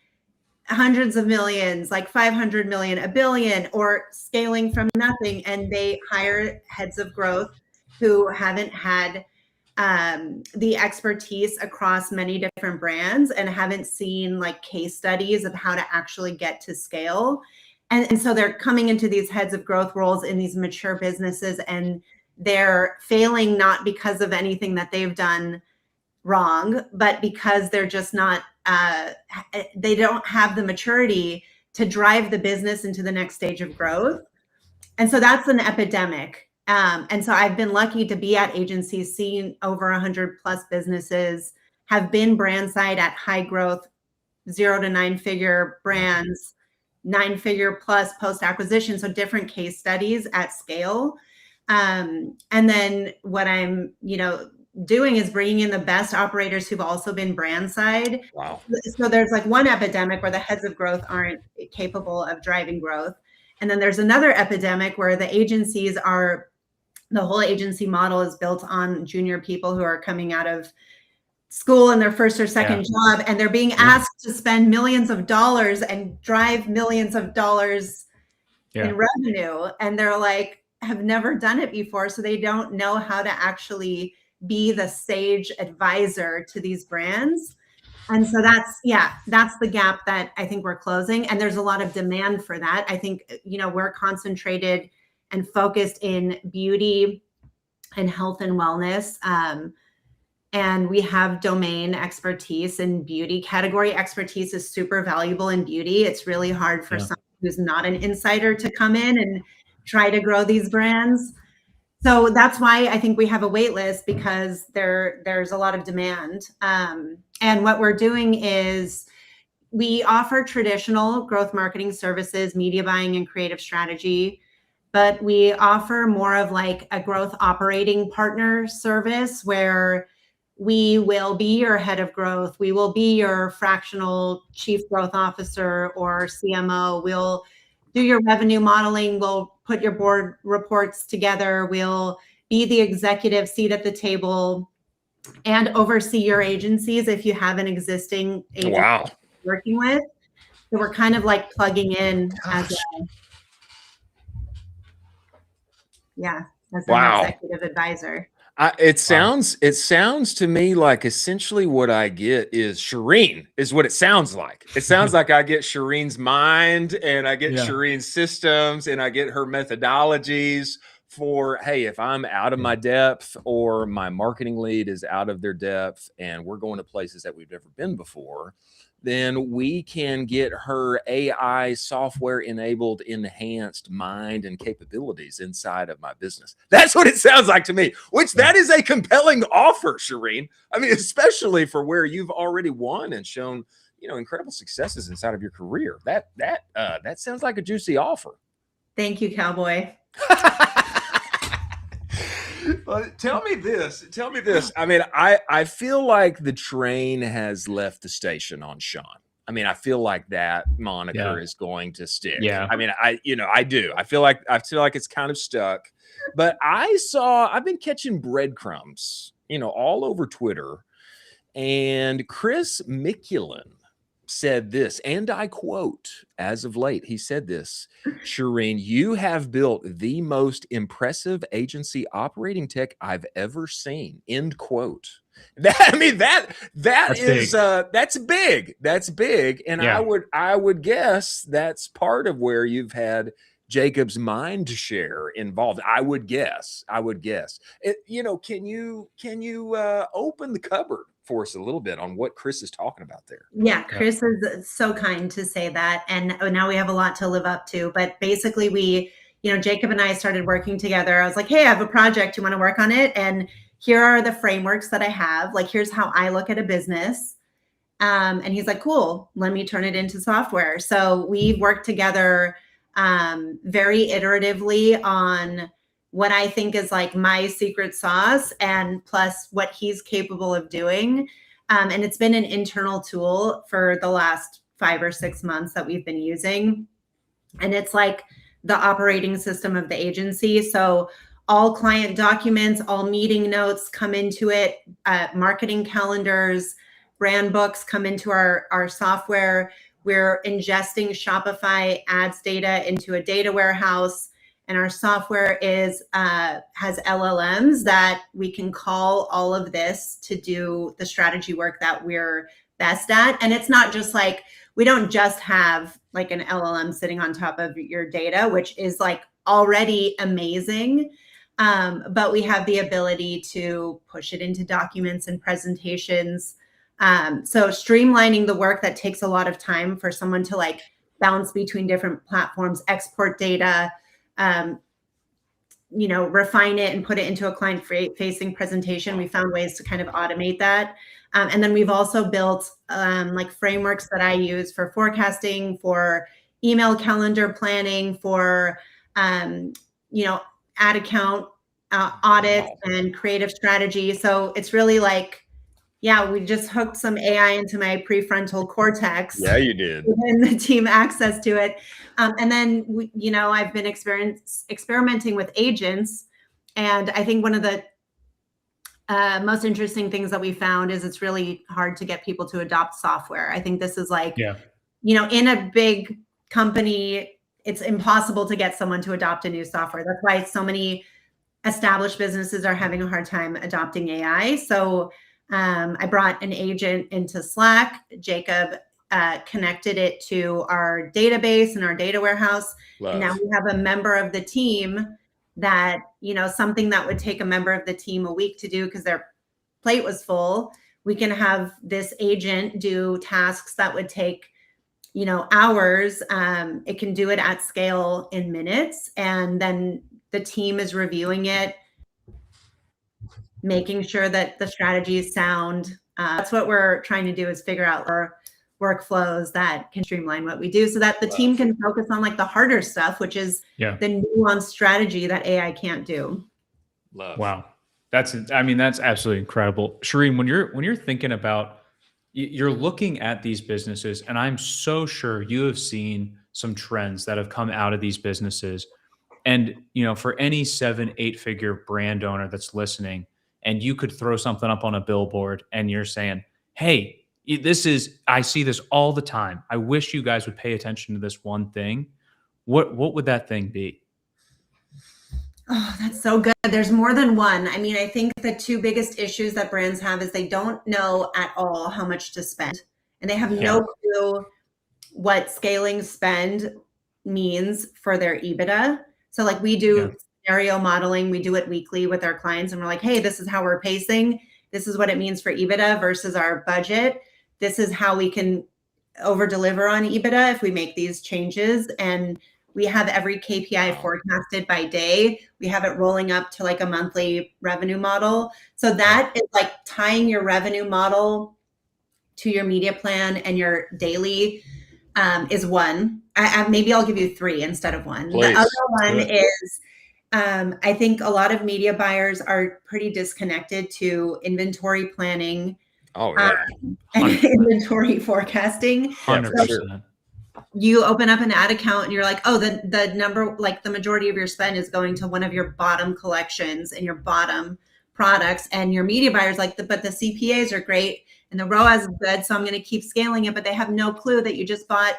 hundreds of millions, like 500 million, a billion, or scaling from nothing. And they hire heads of growth who haven't had the expertise across many different brands and haven't seen like case studies of how to actually get to scale. And so they're coming into these heads of growth roles in these mature businesses, and they're failing not because of anything that they've done wrong, but because they're just not, they don't have the maturity to drive the business into the next stage of growth. And so that's an epidemic. And so I've been lucky to be at agencies, seeing over 100 plus businesses, have been brand side at high growth, 0 to 9 figure brands, 9 figure plus post acquisition. So different case studies at scale. And then what I'm, doing is bringing in the best operators who've also been brand side. Wow. So there's like one epidemic where the heads of growth aren't capable of driving growth. And then there's another epidemic where the whole agency model is built on junior people who are coming out of school in their first or second job, and they're being asked to spend millions of dollars and drive millions of dollars in revenue. And they're like, have never done it before. So they don't know how to actually be the sage advisor to these brands. And so that's the gap that I think we're closing. And there's a lot of demand for that. I think, we're concentrated and focused in beauty and health and wellness. And we have domain expertise in beauty. Category expertise is super valuable in beauty. It's really hard for someone who's not an insider to come in and try to grow these brands. So that's why I think we have a wait list, because there's a lot of demand. And what we're doing is we offer traditional growth marketing services, media buying, and creative strategy, but we offer more of like a growth operating partner service where we will be your head of growth. We will be your fractional chief growth officer or CMO. We'll do your revenue modeling. We'll put your board reports together. We'll be the executive seat at the table and oversee your agencies if you have an existing agency Wow. working with. So we're kind of like plugging in as an Wow. executive advisor. It sounds to me like essentially what I get is Cherene is what it sounds like. It sounds like I get Cherene's mind and I get Cherene's systems and I get her methodologies for, hey, if I'm out of my depth or my marketing lead is out of their depth and we're going to places that we've never been before, then we can get her AI software enabled, enhanced mind and capabilities inside of my business. That's what it sounds like to me, which that is a compelling offer, Cherene. I mean, especially for where you've already won and shown, incredible successes inside of your career. That sounds like a juicy offer. Thank you, Cowboy. Well, tell me this. I mean, I feel like the train has left the station on Sean. I mean, I feel like that moniker is going to stick. Yeah. I mean, I do. I feel like it's kind of stuck. But I've been catching breadcrumbs, all over Twitter. And Chris Mikulin said this, and I quote, as of late, he said this, Cherene, you have built the most impressive agency operating tech I've ever seen, end quote. That's big. That's big. And I would guess that's part of where you've had Jacob's mind share involved. I would guess. Can you open the cupboard for us a little bit on what Chris is talking about there? Yeah, Chris is so kind to say that. And now we have a lot to live up to. But basically Jacob and I started working together. I was like, hey, I have a project. You want to work on it? And here are the frameworks that I have. Like, here's how I look at a business. And he's like, cool, let me turn it into software. So we worked together very iteratively on what I think is like my secret sauce and plus what he's capable of doing. And it's been an internal tool for the last 5 or 6 months that we've been using. And it's like the operating system of the agency. So all client documents, all meeting notes come into it, marketing calendars, brand books come into our software. We're ingesting Shopify ads data into a data warehouse. And our software has LLMs that we can call all of this to do the strategy work that we're best at. And it's not just like, we don't just have like an LLM sitting on top of your data, which is like already amazing. But we have the ability to push it into documents and presentations. So streamlining the work that takes a lot of time for someone to like bounce between different platforms, export data, refine it and put it into a client-facing presentation. We found ways to kind of automate that. And then we've also built like frameworks that I use for forecasting, for email calendar planning, for, ad account audits and creative strategy. So it's really like, we just hooked some AI into my prefrontal cortex. Yeah, you did. And the team access to it. And then, I've been experimenting with agents. And I think one of the most interesting things that we found is it's really hard to get people to adopt software. I think this is like, in a big company, it's impossible to get someone to adopt a new software. That's why so many established businesses are having a hard time adopting AI. So I brought an agent into Slack. Jacob connected it to our database and our data warehouse. Love. And now we have a member of the team that, something that would take a member of the team a week to do because their plate was full. We can have this agent do tasks that would take, hours. It can do it at scale in minutes. And then the team is reviewing it, making sure that the strategy is sound. That's what we're trying to do, is figure out our workflows that can streamline what we do so that the team can focus on like the harder stuff, which is the nuanced strategy that AI can't do. Love. Wow. That's absolutely incredible. Cherene, when you're thinking about, you're looking at these businesses, and I'm so sure you have seen some trends that have come out of these businesses. And, you know, for any 7-8 figure brand owner that's listening, and you could throw something up on a billboard and you're saying, hey, I see this all the time. I wish you guys would pay attention to this one thing. What would that thing be? Oh, that's so good. There's more than one. I mean, I think the two biggest issues that brands have is they don't know at all how much to spend, and they have no clue what scaling spend means for their EBITDA. So like we do scenario modeling, we do it weekly with our clients, and we're like, hey, this is how we're pacing. This is what it means for EBITDA versus our budget. This is how we can over deliver on EBITDA if we make these changes. And we have every KPI forecasted by day. We have it rolling up to like a monthly revenue model. So that is like tying your revenue model to your media plan and your daily is one. Maybe I'll give you three instead of one. Please. The other one is, I think a lot of media buyers are pretty disconnected to inventory planning and inventory forecasting. 100%. So you open up an ad account and you're like, oh, the number, like the majority of your spend is going to one of your bottom collections and your bottom products, and your media buyers like, but the CPAs are great and the ROAS is good, so I'm going to keep scaling it. But they have no clue that you just bought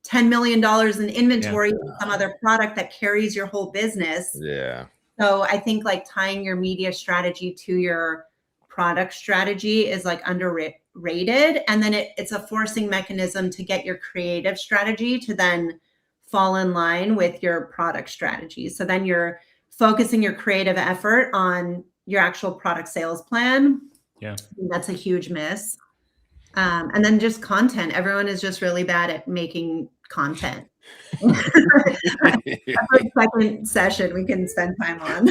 $10 million in inventory of some other product that carries your whole business. Yeah. So I think like tying your media strategy to your product strategy is like underrated. And then it's a forcing mechanism to get your creative strategy to then fall in line with your product strategy. So then you're focusing your creative effort on your actual product sales plan. Yeah. That's a huge miss. And then just content. Everyone is just really bad at making content. Second session we can spend time on.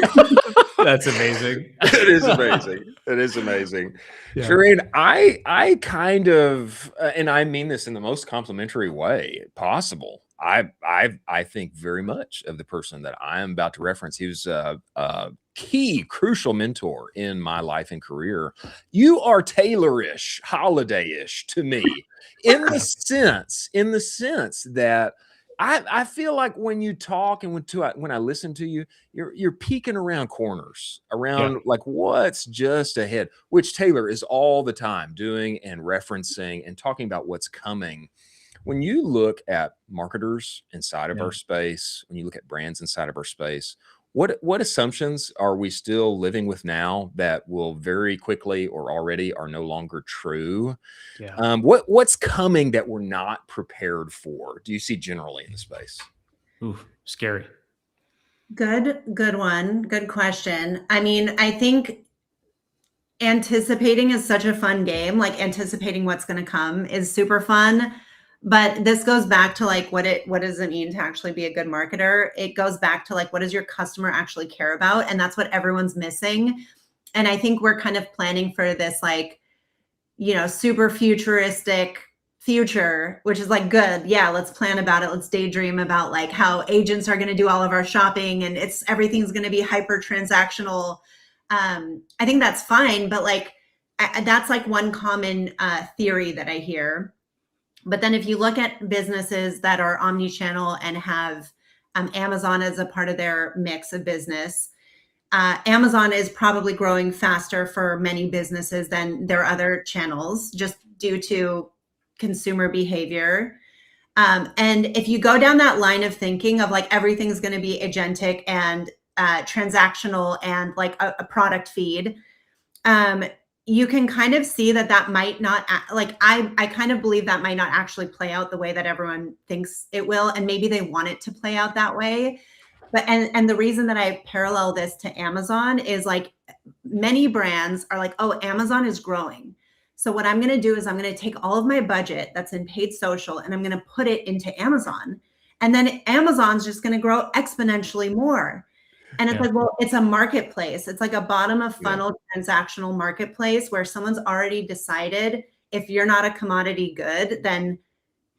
That's amazing. It is amazing. It is amazing. Yeah. Cherene, I kind of, and I mean this in the most complimentary way possible. I think very much of the person that I am about to reference. He was a key, crucial mentor in my life and career. You are Taylor-ish, holiday-ish to me, in the sense that I feel like when you talk and when I listen to you, you're peeking around corners, around like what's just ahead, which Taylor is all the time doing and referencing and talking about what's coming. When you look at marketers inside of our space, when you look at brands inside of our space, what assumptions are we still living with now that will very quickly or already are no longer true? Yeah. What's coming that we're not prepared for? Do you see generally in the space? Ooh, scary. Good one. Good question. I mean, I think anticipating is such a fun game. Like anticipating what's going to come is super fun. But this goes back to like what does it mean to actually be a good marketer? It goes back to like, what does your customer actually care about? And that's what everyone's missing. And I think we're kind of planning for this like, you know, super futuristic future, which is like good. Yeah, let's plan about it. Let's daydream about like how agents are going to do all of our shopping and everything's going to be hyper transactional. I think that's fine, but like that's like one common theory that I hear. But then if you look at businesses that are omni-channel and have Amazon as a part of their mix of business, Amazon is probably growing faster for many businesses than their other channels just due to consumer behavior. And if you go down that line of thinking of like everything's going to be agentic and transactional and like a product feed, you can kind of see that might not, like, I kind of believe that might not actually play out the way that everyone thinks it will. And maybe they want it to play out that way. But, and the reason that I parallel this to Amazon is like many brands are like, oh, Amazon is growing. So what I'm going to do is I'm going to take all of my budget that's in paid social and I'm going to put it into Amazon. And then Amazon's just going to grow exponentially more. And it's like, well, it's a marketplace. It's like a bottom of funnel transactional marketplace where someone's already decided if you're not a commodity good, then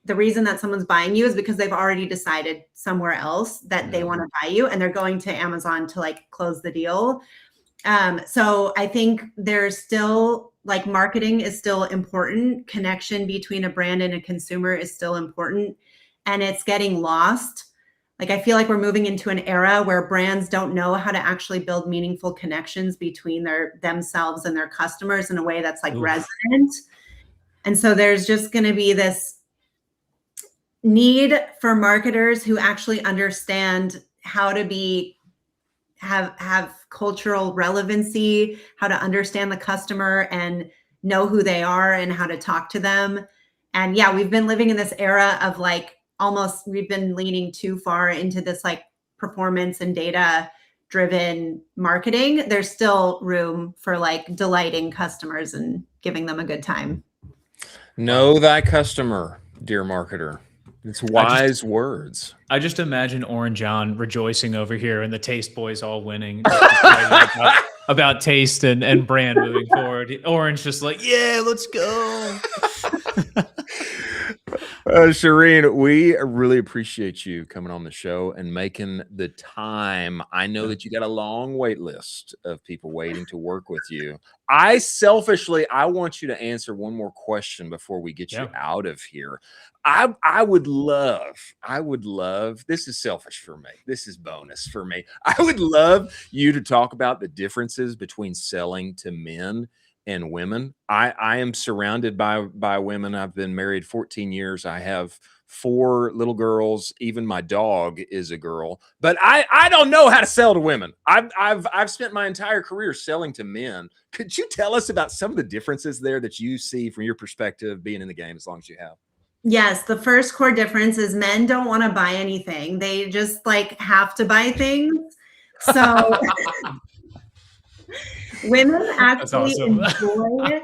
the reason that someone's buying you is because they've already decided somewhere else that they want to buy you and they're going to Amazon to like close the deal. So I think there's still like marketing is still important. Connection between a brand and a consumer is still important. and it's getting lost. Like, I feel like we're moving into an era where brands don't know how to actually build meaningful connections between themselves and their customers in a way that's like resonant. And so there's just going to be this need for marketers who actually understand how to have cultural relevancy, how to understand the customer and know who they are and how to talk to them. And yeah, we've been living in this era of like, we've been leaning too far into this like performance and data driven marketing. There's still room for like delighting customers and giving them a good time. Know thy customer, dear marketer. It's wise words. I just imagine Orange John rejoicing over here and the Taste Boys all winning about taste and brand moving forward. Orange just like, yeah, let's go. Cherene, we really appreciate you coming on the show and making the time. I know that you got a long wait list of people waiting to work with you. I want you to answer one more question before we get you out of here. I would love, this is selfish for me. This is bonus for me. I would love you to talk about the differences between selling to men and women. I am surrounded by women. I've been married 14 years. I have 4 little girls. Even my dog is a girl. But I don't know how to sell to women. I've spent my entire career selling to men. Could you tell us about some of the differences there that you see from your perspective, being in the game as long as you have? Yes, the first core difference is men don't want to buy anything. They just like have to buy things. So women actually enjoy,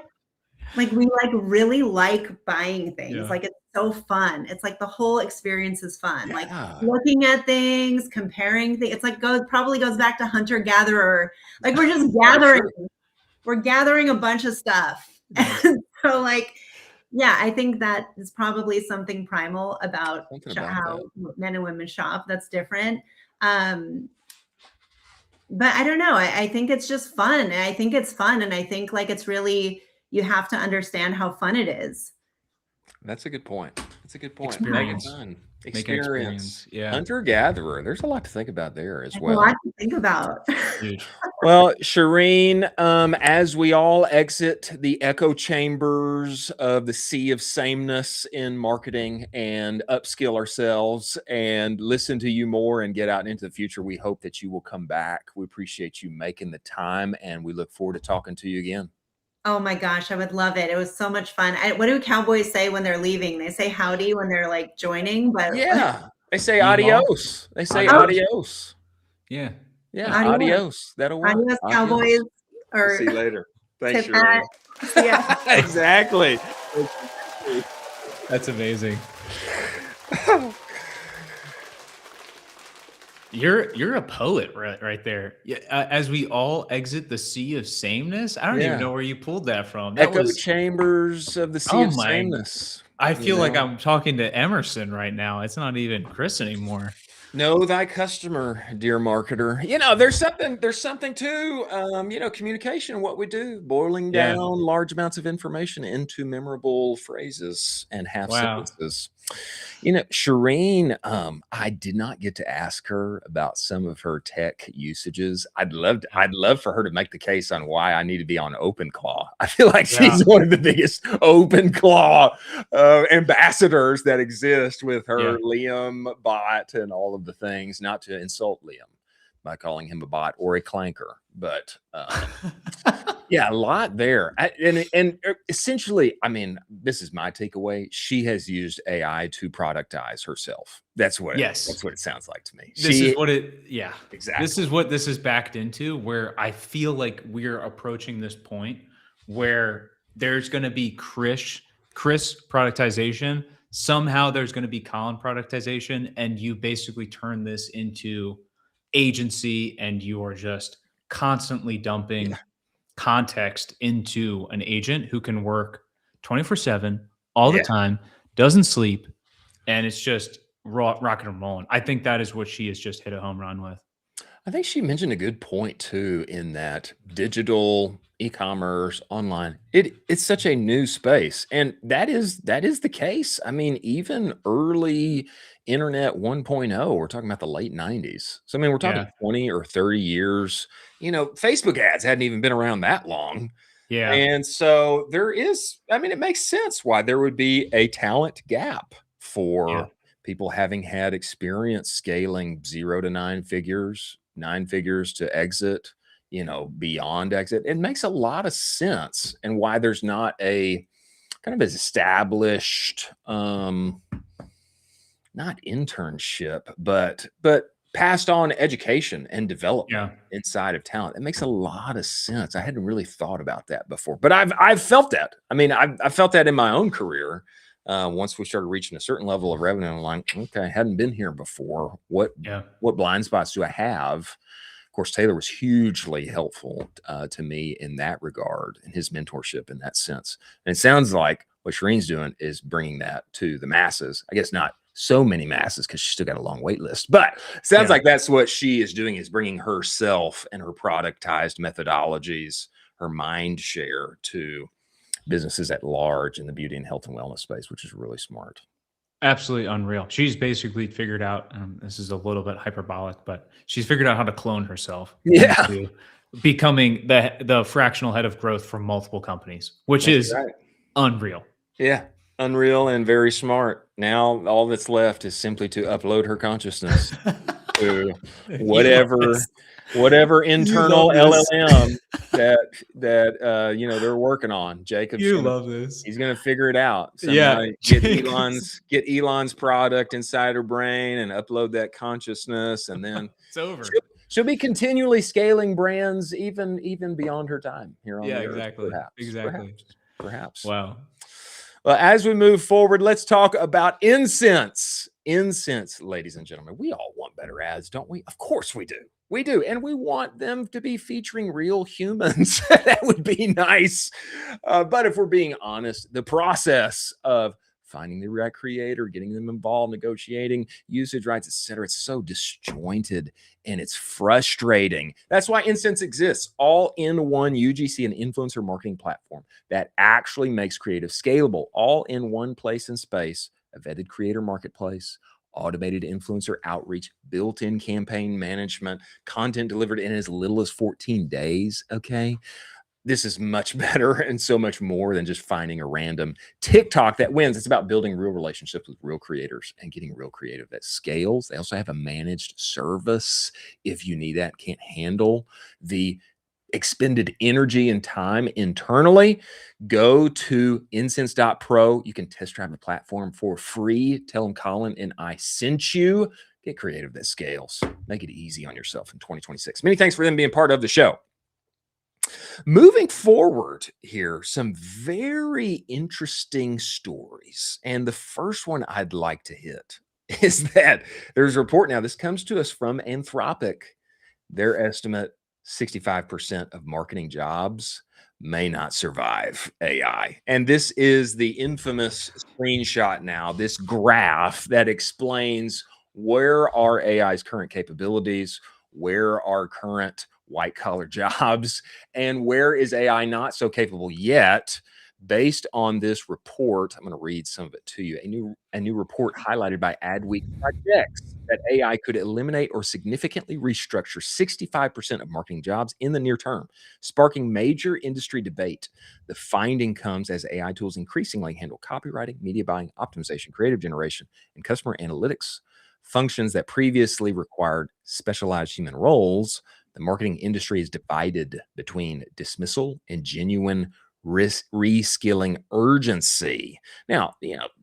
like we like really like buying things. Like it's so fun. It's like the whole experience is fun. Like looking at things, comparing things. It's like probably goes back to hunter gatherer. Like we're just gathering. We're gathering a bunch of stuff. And so like, yeah, I think that is probably something primal about how men and women shop that's different. But I don't know. I think it's just fun. I think it's fun. And I think like it's really, you have to understand how fun it is. That's a good point. That's a good point. Experience. Yeah. Hunter-gatherer. There's a lot to think about there as well. A lot to think about. Well, Cherene, as we all exit the echo chambers of the sea of sameness in marketing and upskill ourselves and listen to you more and get out into the future, we hope that you will come back. We appreciate you making the time, and we look forward to talking to you again. Oh my gosh, I would love it. It was so much fun. What do cowboys say when they're leaving? They say howdy when they're like joining, but yeah, they say adios. They say adios. Yeah. Yeah, adios. That'll work. Adios, cowboys. Or see you later. Thanks, Cherene. Yeah, exactly. That's amazing. You're a poet right there. Yeah, as we all exit the sea of sameness, I don't even know where you pulled that from. That Echo chambers of the sea of sameness. I feel like I'm talking to Emerson right now. It's not even Chris anymore. Know thy customer, dear marketer. You know, there's something to, communication, what we do, boiling down large amounts of information into memorable phrases and half sentences. You know, Cherene, I did not get to ask her about some of her tech usages. I'd love for her to make the case on why I need to be on OpenClaw. I feel like she's one of the biggest OpenClaw ambassadors that exist with her Liam bot and all of the things. Not to insult Liam by calling him a bot or a clanker, but yeah, a lot there. And essentially, I mean, this is my takeaway. She has used AI to productize herself. That's what that's what it sounds like to me. Exactly. This is what this is backed into, where I feel like we're approaching this point where there's going to be Chris productization. Somehow there's going to be Colin productization, and you basically turn this into agency, and you are just constantly dumping context into an agent who can work 24/7 all the time, doesn't sleep, and it's just rocking and rolling. I think that is what she has just hit a home run with. I think she mentioned a good point too, in that digital e-commerce online, it's such a new space. And that is the case. I mean, even early internet 1.0, we're talking about the late 90s. So I mean, we're talking Yeah. 20 or 30 years. Facebook ads hadn't even been around that long. Yeah. And so there is, I mean, it makes sense why there would be a talent gap for people having had experience scaling 0 to 9 figures, 9 figures to exit, beyond exit. It makes a lot of sense, and why there's not a kind of established, not internship, but passed on education and development inside of talent. It makes a lot of sense. I hadn't really thought about that before, but I've felt that. I mean, I've felt that in my own career. Once we started reaching a certain level of revenue, I'm like, okay, I hadn't been here before. What blind spots do I have? Of course, Taylor was hugely helpful to me in that regard, and his mentorship in that sense. And it sounds like what Cherene's doing is bringing that to the masses. I guess not so many masses, because she's still got a long wait list, but it sounds like that's what she is doing, is bringing herself and her productized methodologies, her mind share, to businesses at large in the beauty and health and wellness space, which is really smart. Absolutely unreal. She's basically figured out, this is a little bit hyperbolic, but she's figured out how to clone herself into becoming the fractional head of growth for multiple companies, which is unreal. Yeah, unreal and very smart. Now all that's left is simply to upload her consciousness to whatever internal LLM that they're working on. Jacob, love this. He's gonna figure it out. Get Elon's product inside her brain and upload that consciousness, and then it's over. She'll be continually scaling brands even beyond her time here on the earth. Perhaps. Wow. Well, as we move forward, let's talk about incense. Incense, ladies and gentlemen, we all want better ads, don't we? Of course we do. We do. And we want them to be featuring real humans. That would be nice. But if we're being honest, the process of finding the right creator, getting them involved, negotiating usage rights, etc., it's so disjointed and it's frustrating. That's why Incense exists, all in one UGC and influencer marketing platform that actually makes creative scalable, all in one place and space. A vetted creator marketplace, automated influencer outreach, built-in campaign management, content delivered in as little as 14 days. Okay. This is much better and so much more than just finding a random TikTok that wins. It's about building real relationships with real creators and getting real creative that scales. They also have a managed service if you need that, can't handle the expended energy and time internally. Go to incense.pro. You can test drive the platform for free. Tell them Colin and I sent you. Get creative that scales. Make it easy on yourself in 2026. Many thanks for them being part of the show. Moving forward here, some very interesting stories. And the first one I'd like to hit is that there's a report now. This comes to us from Anthropic. Their estimate, 65% of marketing jobs may not survive AI. And this is the infamous screenshot now, this graph that explains where are AI's current capabilities, where are current white collar jobs, and where is AI not so capable yet. Based on this report, I'm going to read some of it to you. A new report highlighted by Adweek projects that AI could eliminate or significantly restructure 65% of marketing jobs in the near term, sparking major industry debate. The finding comes as AI tools increasingly handle copywriting, media buying, optimization, creative generation, and customer analytics functions that previously required specialized human roles. The marketing industry is divided between dismissal and genuine reskilling urgency. Now,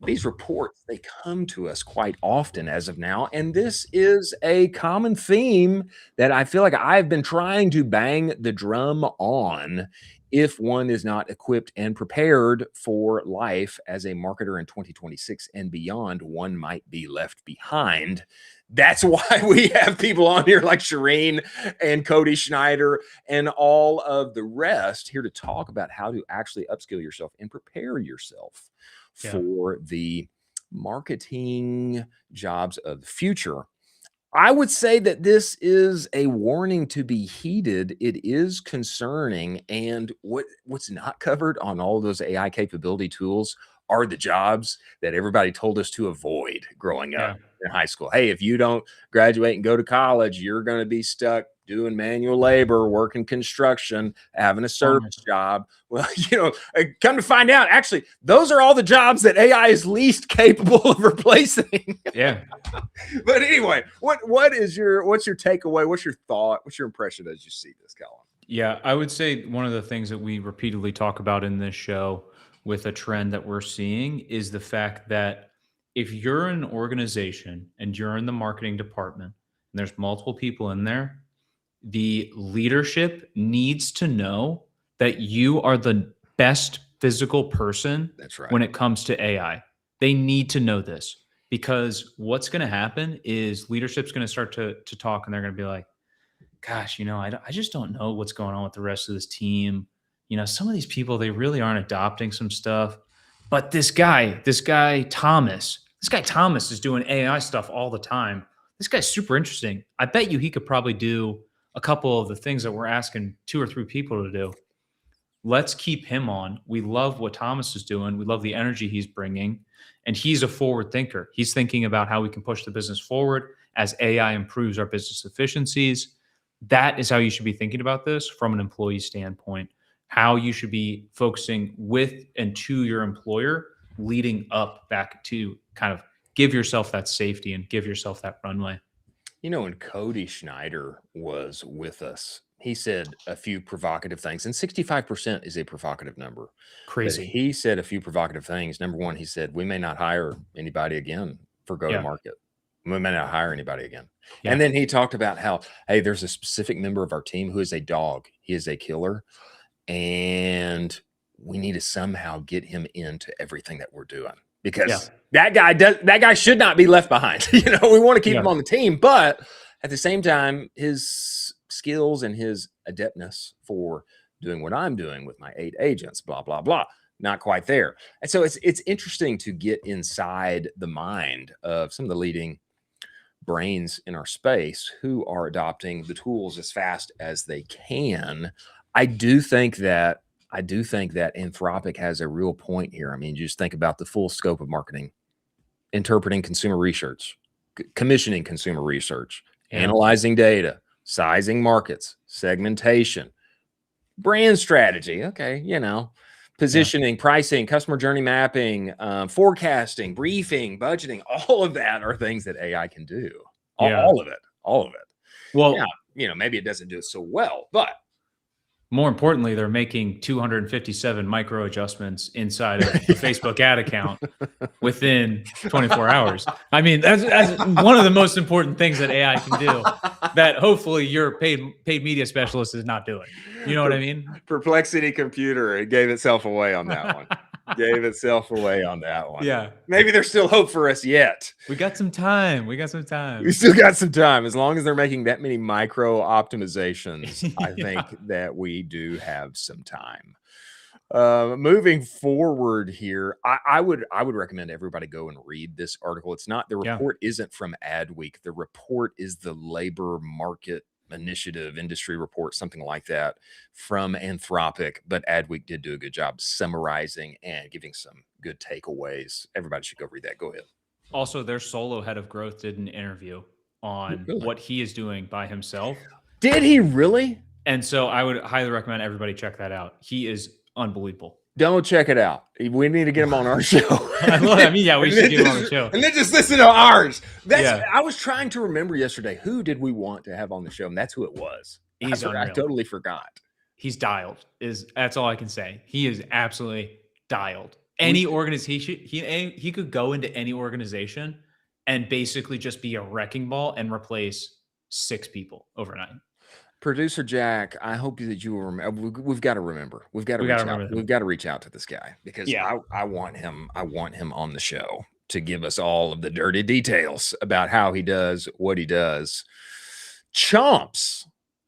these reports, they come to us quite often as of now, and this is a common theme that I feel like I've been trying to bang the drum on. If one is not equipped and prepared for life as a marketer in 2026 and beyond, one might be left behind. That's why we have people on here like Cherene and Cody Schneider and all of the rest here to talk about how to actually upskill yourself and prepare yourself for the marketing jobs of the future. I would say that this is a warning to be heeded. It is concerning. And what's not covered on all those AI capability tools are the jobs that everybody told us to avoid growing up in high school. Hey, if you don't graduate and go to college, you're going to be stuck doing manual labor, working construction, having a service job. Well, come to find out, actually, those are all the jobs that AI is least capable of replacing. Yeah. But anyway, what's your takeaway? What's your thought? What's your impression as you see this, Colin? Yeah, I would say one of the things that we repeatedly talk about in this show with a trend that we're seeing is the fact that if you're an organization and you're in the marketing department and there's multiple people in there, the leadership needs to know that you are the best physical person. That's right. When it comes to AI. They need to know this, because what's going to happen is leadership's going to start to talk, and they're going to be like, gosh, I just don't know what's going on with the rest of this team. Some of these people, they really aren't adopting some stuff. But this guy Thomas is doing AI stuff all the time. This guy's super interesting. I bet you he could probably do a couple of the things that we're asking 2 or 3 people to do. Let's keep him on. We love what Thomas is doing. We love the energy he's bringing. And he's a forward thinker. He's thinking about how we can push the business forward as AI improves our business efficiencies. That is how you should be thinking about this from an employee standpoint, how you should be focusing with and to your employer, leading up back to kind of give yourself that safety and give yourself that runway. When Cody Schneider was with us, he said a few provocative things, and 65% is a provocative number. Crazy. But he said a few provocative things. Number one, he said, we may not hire anybody again for go-to-market. We may not hire anybody again. Yeah. And then he talked about how, hey, there's a specific member of our team who is a dog. He is a killer. And we need to somehow get him into everything that we're doing, because that guy should not be left behind. We want to keep him on the team, but at the same time, his skills and his adeptness for doing what I'm doing with my 8 agents, blah, blah, blah, not quite there. And so it's interesting to get inside the mind of some of the leading brains in our space who are adopting the tools as fast as they can. I do think that Anthropic has a real point here. I mean, just think about the full scope of marketing, interpreting consumer research, commissioning consumer research, analyzing data, sizing markets, segmentation, brand strategy. Okay. Positioning, pricing, customer journey mapping, forecasting, briefing, budgeting, all of that are things that AI can do. All of it. Well, maybe it doesn't do it so well, but more importantly, they're making 257 micro adjustments inside of the Facebook ad account within 24 hours. I mean, that's one of the most important things that AI can do that hopefully your paid media specialist is not doing. You know what I mean? Perplexity Computer, it gave itself away on that one. Yeah. Maybe there's still hope for us yet. We got some time. We still got some time. As long as they're making that many micro optimizations, I think that we do have some time. Moving forward here, I would recommend everybody go and read this article. It's not, the report isn't from Adweek. The report is the Labor Market Initiative industry report, something like that, from Anthropic. But Adweek did do a good job summarizing and giving some good takeaways. Everybody should go read that. Go ahead. Also, their solo head of growth did an interview on what he is doing by himself. Did he really? And so I would highly recommend everybody check that out. He is unbelievable. Don't check it out. We need to get him on our show. We should get him on the show. And then just listen to ours. I was trying to remember yesterday, who did we want to have on the show? And that's who it was. I totally forgot. He's dialed. That's all I can say. He is absolutely dialed. Any organization, he could go into any organization and basically just be a wrecking ball and replace 6 people overnight. Producer Jack, I hope that you will remember. We've got to remember. We've got to reach out to this guy, because I want him on the show to give us all of the dirty details about how he does what he does. Chomps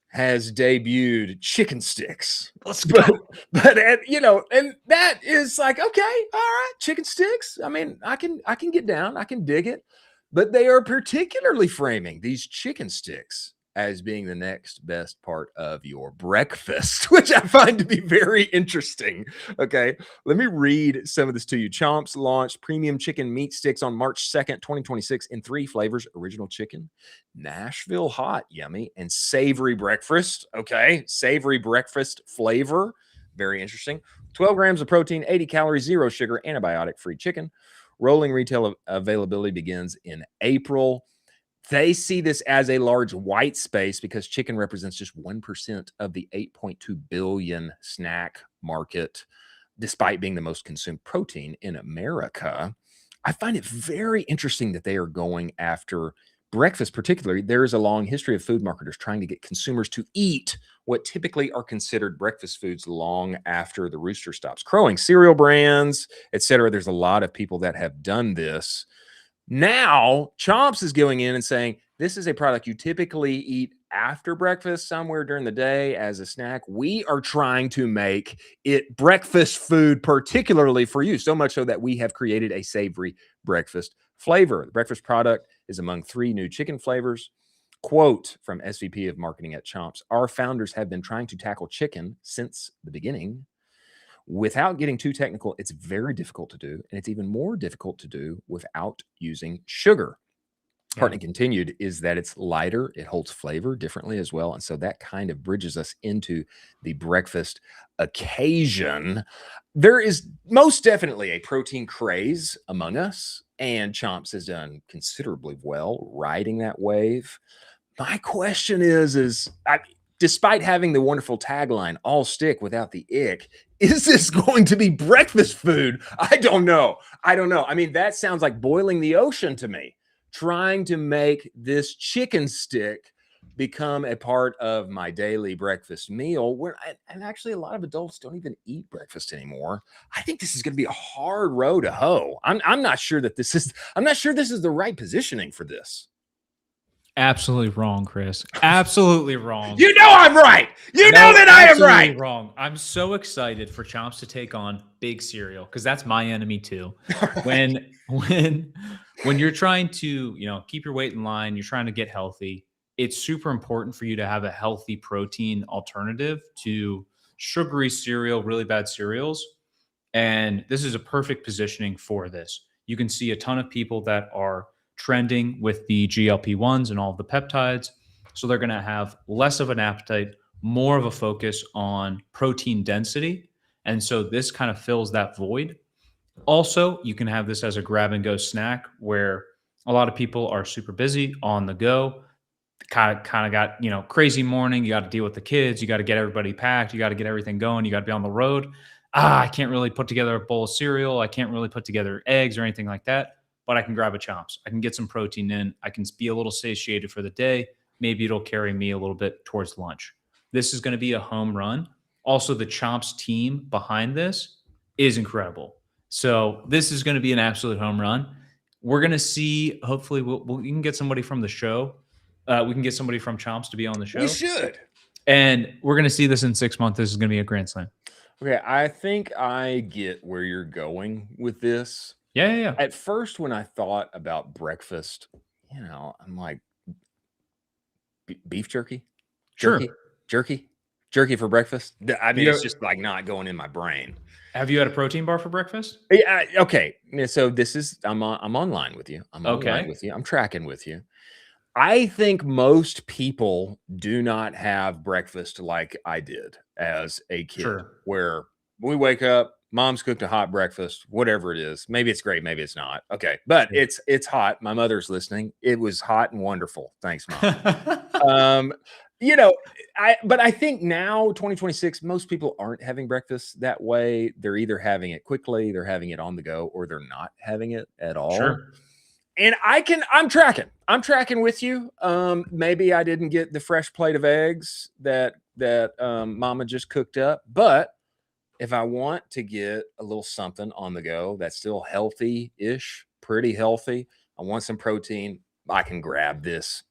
has debuted chicken sticks. Let's go. But and that is like, okay, all right, chicken sticks. I mean, I can get down. I can dig it. but they are particularly framing these chicken sticks as being the next best part of your breakfast, which I find to be very interesting. Okay, let me read some of this to you. Chomps launched premium chicken meat sticks on March 2nd, 2026 in 3 flavors: original chicken, Nashville hot, yummy, and savory breakfast. Okay, savory breakfast flavor. Very interesting. 12 grams of protein, 80 calories, 0 sugar, antibiotic-free chicken. Rolling retail availability begins in April. They see this as a large white space because chicken represents just 1% of the 8.2 billion snack market, despite being the most consumed protein in America. I find it very interesting that they are going after breakfast, particularly. There is a long history of food marketers trying to get consumers to eat what typically are considered breakfast foods long after the rooster stops crowing. Cereal brands, etc. There's a lot of people that have done this. Now, Chomps is going in and saying, this is a product you typically eat after breakfast, somewhere during the day as a snack. We are trying to make it breakfast food, particularly for you, so much so that we have created a savory breakfast flavor. The breakfast product is among 3 new chicken flavors. Quote from SVP of Marketing at Chomps: our founders have been trying to tackle chicken since the beginning. Without getting too technical, it's very difficult to do, and it's even more difficult to do without using sugar. Partner continued is that it's lighter, it holds flavor differently as well, and so that kind of bridges us into the breakfast occasion. There is most definitely a protein craze among us, and Chomps has done considerably well riding that wave. My question is despite having the wonderful tagline, all stick without the ick, is this going to be breakfast food? I don't know. I mean, that sounds like boiling the ocean to me, trying to make this chicken stick become a part of my daily breakfast meal, and actually a lot of adults don't even eat breakfast anymore. I think this is going to be a hard row to hoe. I'm not sure that this is the right positioning for this. Absolutely wrong, Chris. Absolutely wrong. You know I'm right. You know that I am right. Wrong. I'm so excited for Chomps to take on big cereal because that's my enemy too. Right. When you're trying to, keep your weight in line, you're trying to get healthy, it's super important for you to have a healthy protein alternative to sugary cereal, really bad cereals. And this is a perfect positioning for this. You can see a ton of people that are trending with the GLP-1s and all of the peptides. So they're going to have less of an appetite, more of a focus on protein density. And so this kind of fills that void. Also, you can have this as a grab and go snack where a lot of people are super busy on the go. Kind of got, crazy morning. You got to deal with the kids. You got to get everybody packed. You got to get everything going. You got to be on the road. I can't really put together a bowl of cereal. I can't really put together eggs or anything like that. But I can grab a Chomps. I can get some protein in. I can be a little satiated for the day. Maybe it'll carry me a little bit towards lunch. This is going to be a home run. Also, the Chomps team behind this is incredible. So this is going to be an absolute home run. We're going to see, hopefully, we can get somebody from the show. We can get somebody from Chomps to be on the show. We should. And we're going to see this in 6 months. This is going to be a grand slam. Okay, I think I get where you're going with this. Yeah. At first, when I thought about breakfast, I'm like, beef jerky? Jerky for breakfast? I mean, it's just like not going in my brain. Have you had a protein bar for breakfast? Yeah. Okay. So this is, I'm online with you. Online with you. I'm tracking with you. I think most people do not have breakfast like I did as a kid, where we wake up, mom's cooked a hot breakfast, whatever it is. Maybe it's great, maybe it's not. Okay, but it's hot. My mother's listening. It was hot and wonderful. Thanks, Mom. But I think now, 2026, most people aren't having breakfast that way. They're either having it quickly, they're having it on the go, or they're not having it at all. Sure. And I'm tracking with you. Maybe I didn't get the fresh plate of eggs that Mama just cooked up, but if I want to get a little something on the go that's still healthy-ish, pretty healthy, I want some protein, I can grab this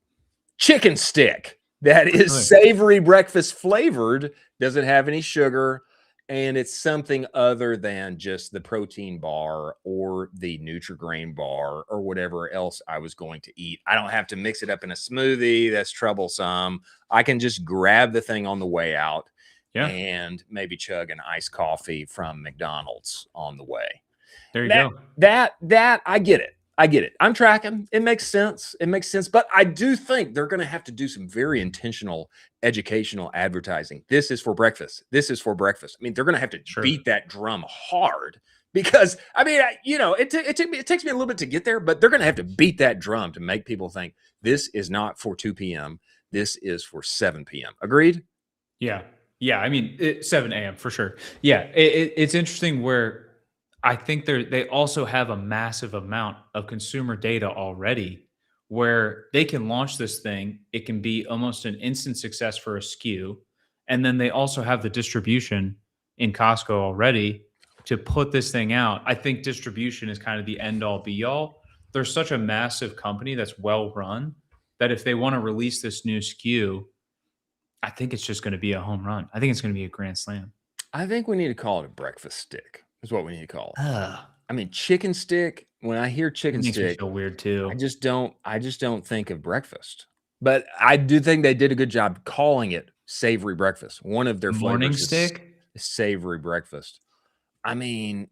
chicken stick that is savory breakfast flavored, doesn't have any sugar, and it's something other than just the protein bar or the Nutri-Grain bar or whatever else I was going to eat. I don't have to mix it up in a smoothie. That's troublesome. I can just grab the thing on the way out and maybe chug an iced coffee from McDonald's on the way. There you go. That I get it. I get it. I'm tracking. It makes sense. It makes sense. But I do think they're going to have to do some very intentional educational advertising. This is for breakfast. This is for breakfast. I mean, they're going to have to beat that drum hard because, I mean, it takes me a little bit to get there, but they're going to have to beat that drum to make people think this is not for 2 p.m. This is for 7 p.m. Agreed? Yeah. Yeah. I mean, 7 a.m. for sure. Yeah. It's interesting where I think they also have a massive amount of consumer data already where they can launch this thing. It can be almost an instant success for a SKU. And then they also have the distribution in Costco already to put this thing out. I think distribution is kind of the end all be all. They're such a massive company that's well run that if they want to release this new SKU, I think it's just going to be a home run. I think it's going to be a grand slam. I think we need to call it a breakfast stick. Is what we need to call it. I mean, chicken stick. When I hear chicken stick, makes me feel weird too. I just don't think of breakfast. But I do think they did a good job calling it savory breakfast. One of their morning flavors stick is savory breakfast. I mean,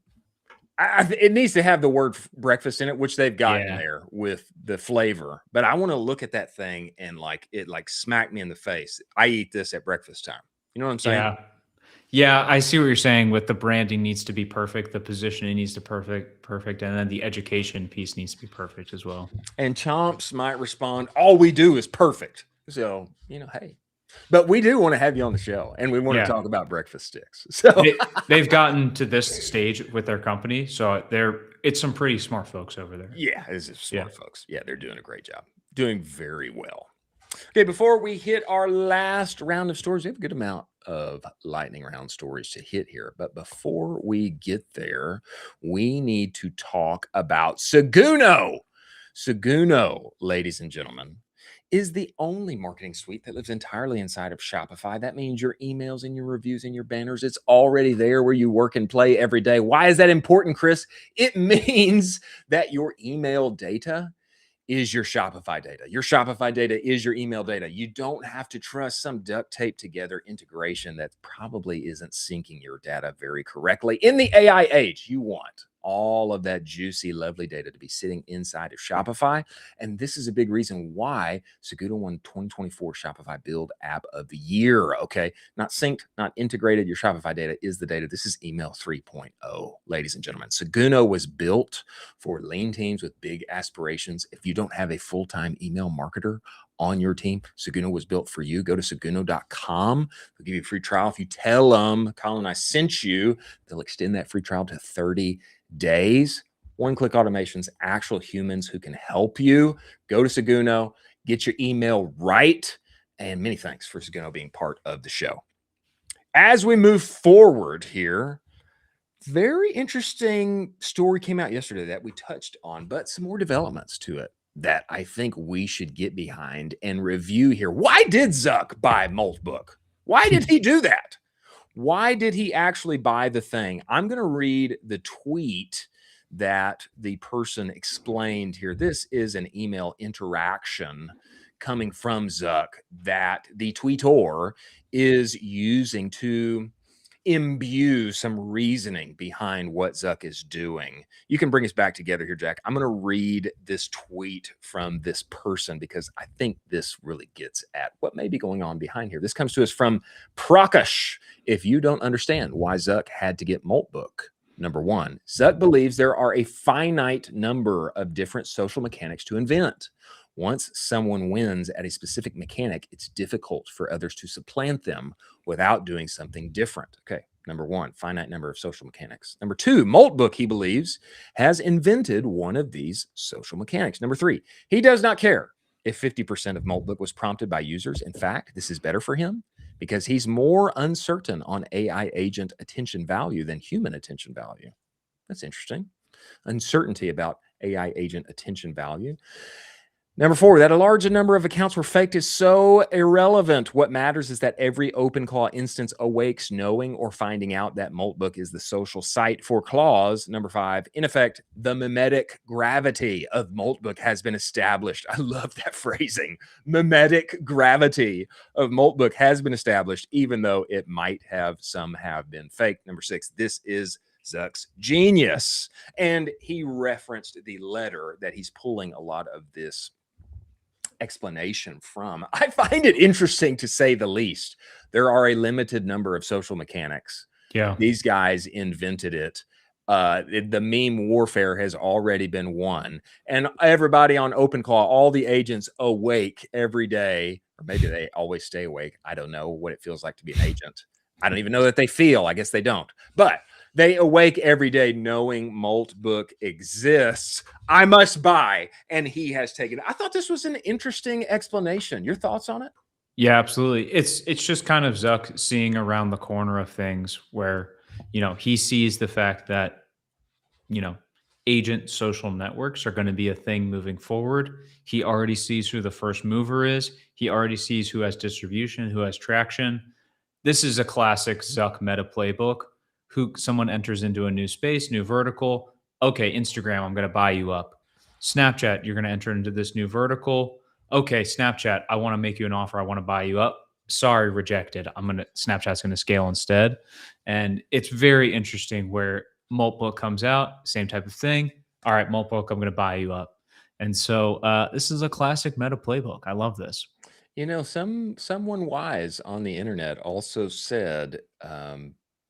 it needs to have the word breakfast in it, which they've gotten there with the flavor. But I want to look at that thing and it smack me in the face. I eat this at breakfast time. You know what I'm saying? Yeah. Yeah, I see what you're saying with the branding needs to be perfect, the positioning needs to perfect, and then the education piece needs to be perfect as well. And Chomps might respond, all we do is perfect. So, hey. But we do want to have you on the show, and we want to talk about breakfast sticks. So they've gotten to this stage with their company, so it's some pretty smart folks over there. Yeah, it's smart folks. Yeah, they're doing a great job. Doing very well. Okay, before we hit our last round of stories, we have a good amount of lightning round stories to hit here. But before we get there, we need to talk about Seguno. Seguno, ladies and gentlemen, is the only marketing suite that lives entirely inside of Shopify. That means your emails and your reviews and your banners, it's already there where you work and play every day. Why is that important, Chris? It means that your email data is your Shopify data. Your Shopify data is your email data. You don't have to trust some duct tape together integration that probably isn't syncing your data very correctly. In the AI age, you want all of that juicy, lovely data to be sitting inside of Shopify. And this is a big reason why Seguno won 2024 Shopify Build App of the Year. Okay, not synced, not integrated. Your Shopify data is the data. This is email 3.0, ladies and gentlemen. Seguno was built for lean teams with big aspirations. If you don't have a full-time email marketer on your team, Seguno was built for you. Go to seguno.com. They'll give you a free trial. If you tell them, Colin, I sent you, they'll extend that free trial to 30 days. One-click automations, actual humans who can help you. Go to Seguno, get your email right. And many thanks for Seguno being part of the show. As we move forward here, very interesting story came out yesterday that we touched on, but some more developments to it that I think we should get behind and review here. Why did Zuck buy Moltbook? Why did he do that? Why did he actually buy the thing? I'm going to read the tweet that the person explained here. This is an email interaction coming from Zuck that the tweetor is using to imbue some reasoning behind what Zuck is doing. You can bring us back together here, Jack. I'm going to read this tweet from this person because I think this really gets at what may be going on behind here. This comes to us from Prakash. If you don't understand why Zuck had to get Moltbook, number one, Zuck believes there are a finite number of different social mechanics to invent. Once someone wins at a specific mechanic, it's difficult for others to supplant them without doing something different. Okay, number one, finite number of social mechanics. Number two, Moltbook, he believes, has invented one of these social mechanics. Number three, he does not care if 50% of Moltbook was prompted by users. In fact, this is better for him because he's more uncertain on AI agent attention value than human attention value. That's interesting. Uncertainty about AI agent attention value. Number 4, that a large number of accounts were faked is so irrelevant. What matters is that every OpenClaw instance awakes knowing or finding out that Maltbook is the social site for claws. Number 5, in effect, the mimetic gravity of Maltbook has been established. I love that phrasing. Mimetic gravity of Maltbook has been established, even though it might have been fake. Number 6, this is Zuck's genius. And he referenced the letter that he's pulling a lot of this explanation from. I find it interesting, to say the least. There are a limited number of social mechanics. Yeah. These guys invented it. The meme warfare has already been won. And everybody on OpenClaw, all the agents awake every day, or maybe they always stay awake. I don't know what it feels like to be an agent. I don't even know that they feel. I guess they don't. But they awake every day knowing Maltbook exists. I must buy. And he has taken it. I thought this was an interesting explanation. Your thoughts on it? Yeah, absolutely. It's just kind of Zuck seeing around the corner of things where, he sees the fact that, agent social networks are going to be a thing moving forward. He already sees who the first mover is. He already sees who has distribution, who has traction. This is a classic Zuck meta playbook. Someone enters into a new space, new vertical. Okay, Instagram, I'm going to buy you up. Snapchat, you're going to enter into this new vertical. Okay, Snapchat, I want to make you an offer. I want to buy you up. Sorry, rejected. Snapchat's going to scale instead. And it's very interesting where Maltbook comes out, same type of thing. All right, Maltbook, I'm going to buy you up. And so this is a classic meta playbook. I love this. Someone wise on the internet also said,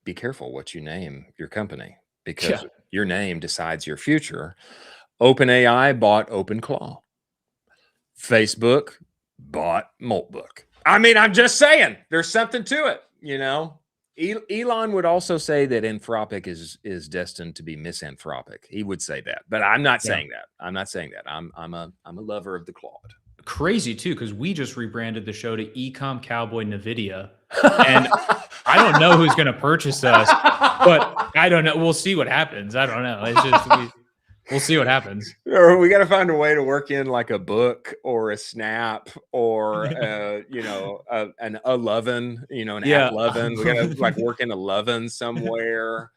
be careful what you name your company, because your name decides your future. OpenAI bought OpenClaw. Facebook bought Maltbook. I mean, I'm just saying, there's something to it, Elon would also say that Anthropic is destined to be misanthropic. He would say that, but I'm not saying that. I'm not saying that. I'm a lover of the Claude. Crazy too, because we just rebranded the show to Ecom Cowboy NVIDIA, and I don't know who's going to purchase us, but I don't know. We'll see what happens. I don't know. It's just we'll see what happens. Or we got to find a way to work in like a book or a snap or an 11, an app 11. We got to like work in 11 somewhere.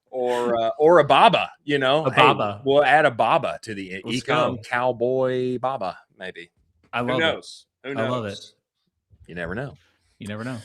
Or a Baba, A Baba. We'll add a Baba to the Let's Ecom go. Cowboy Baba, maybe. I love it. Who knows? I love it. You never know. You never know.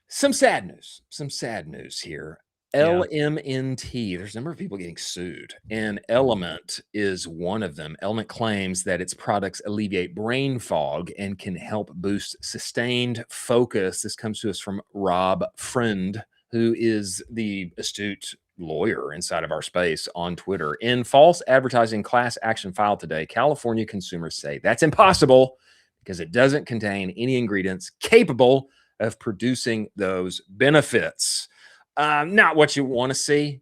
Some sad news here. Yeah. LMNT, there's a number of people getting sued, and Element is one of them. Element claims that its products alleviate brain fog and can help boost sustained focus. This comes to us from Rob Friend, who is the astute lawyer inside of our space on Twitter. In false advertising class action filed today, California consumers say that's impossible because it doesn't contain any ingredients capable of producing those benefits. Not what you want to see.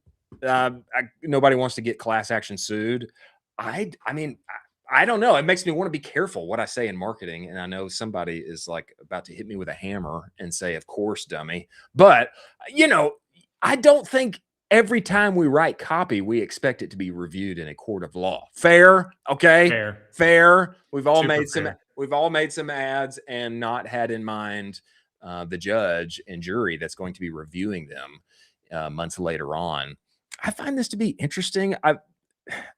Nobody wants to get class action sued. I mean, I don't know. It makes me want to be careful what I say in marketing. And I know somebody is like about to hit me with a hammer and say, of course, dummy. But, I don't think every time we write copy, we expect it to be reviewed in a court of law. Fair? Okay. Fair. We've all made some ads and not had in mind the judge and jury that's going to be reviewing them months later on. I find this to be interesting.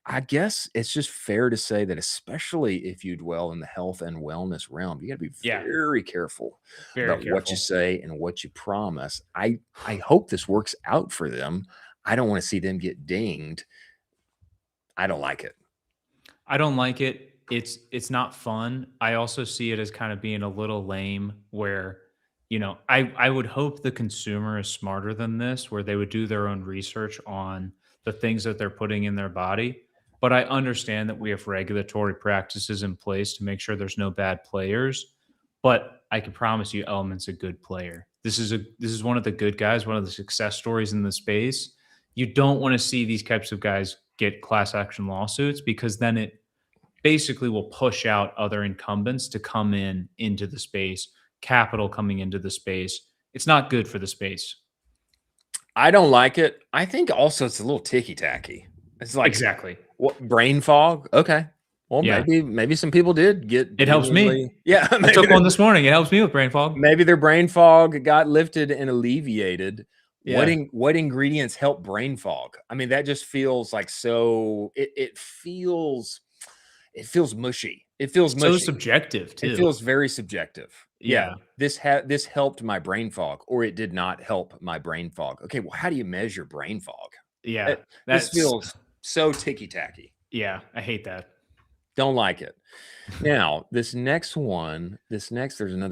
I guess it's just fair to say that, especially if you dwell in the health and wellness realm, you got to be very careful about what you say and what you promise. I hope this works out for them. I don't want to see them get dinged. I don't like it. I don't like it. It's not fun. I also see it as kind of being a little lame where, I would hope the consumer is smarter than this, where they would do their own research on the things that they're putting in their body. But I understand that we have regulatory practices in place to make sure there's no bad players. But I can promise you, Element's a good player. This is one of the good guys, one of the success stories in the space. You don't want to see these types of guys get class action lawsuits, because then it basically will push out other incumbents to come into the space, capital coming into the space. It's not good for the space. I don't like it. I think also it's a little ticky-tacky. It's like, exactly. What, brain fog? Okay. Well, Yeah. maybe some people did get. It helps me. genuinely- Yeah, I took one this morning. It helps me with brain fog. maybe their brain fog got lifted and alleviated. Yeah. What ingredients help brain fog? I mean, that just feels like so. It feels mushy. It feels mushy. So subjective too. It feels very subjective. Yeah. This helped my brain fog, or it did not help my brain fog. Okay, well, how do you measure brain fog? Yeah. This feels so ticky tacky. Yeah. I hate that. Don't like it. Now, there's another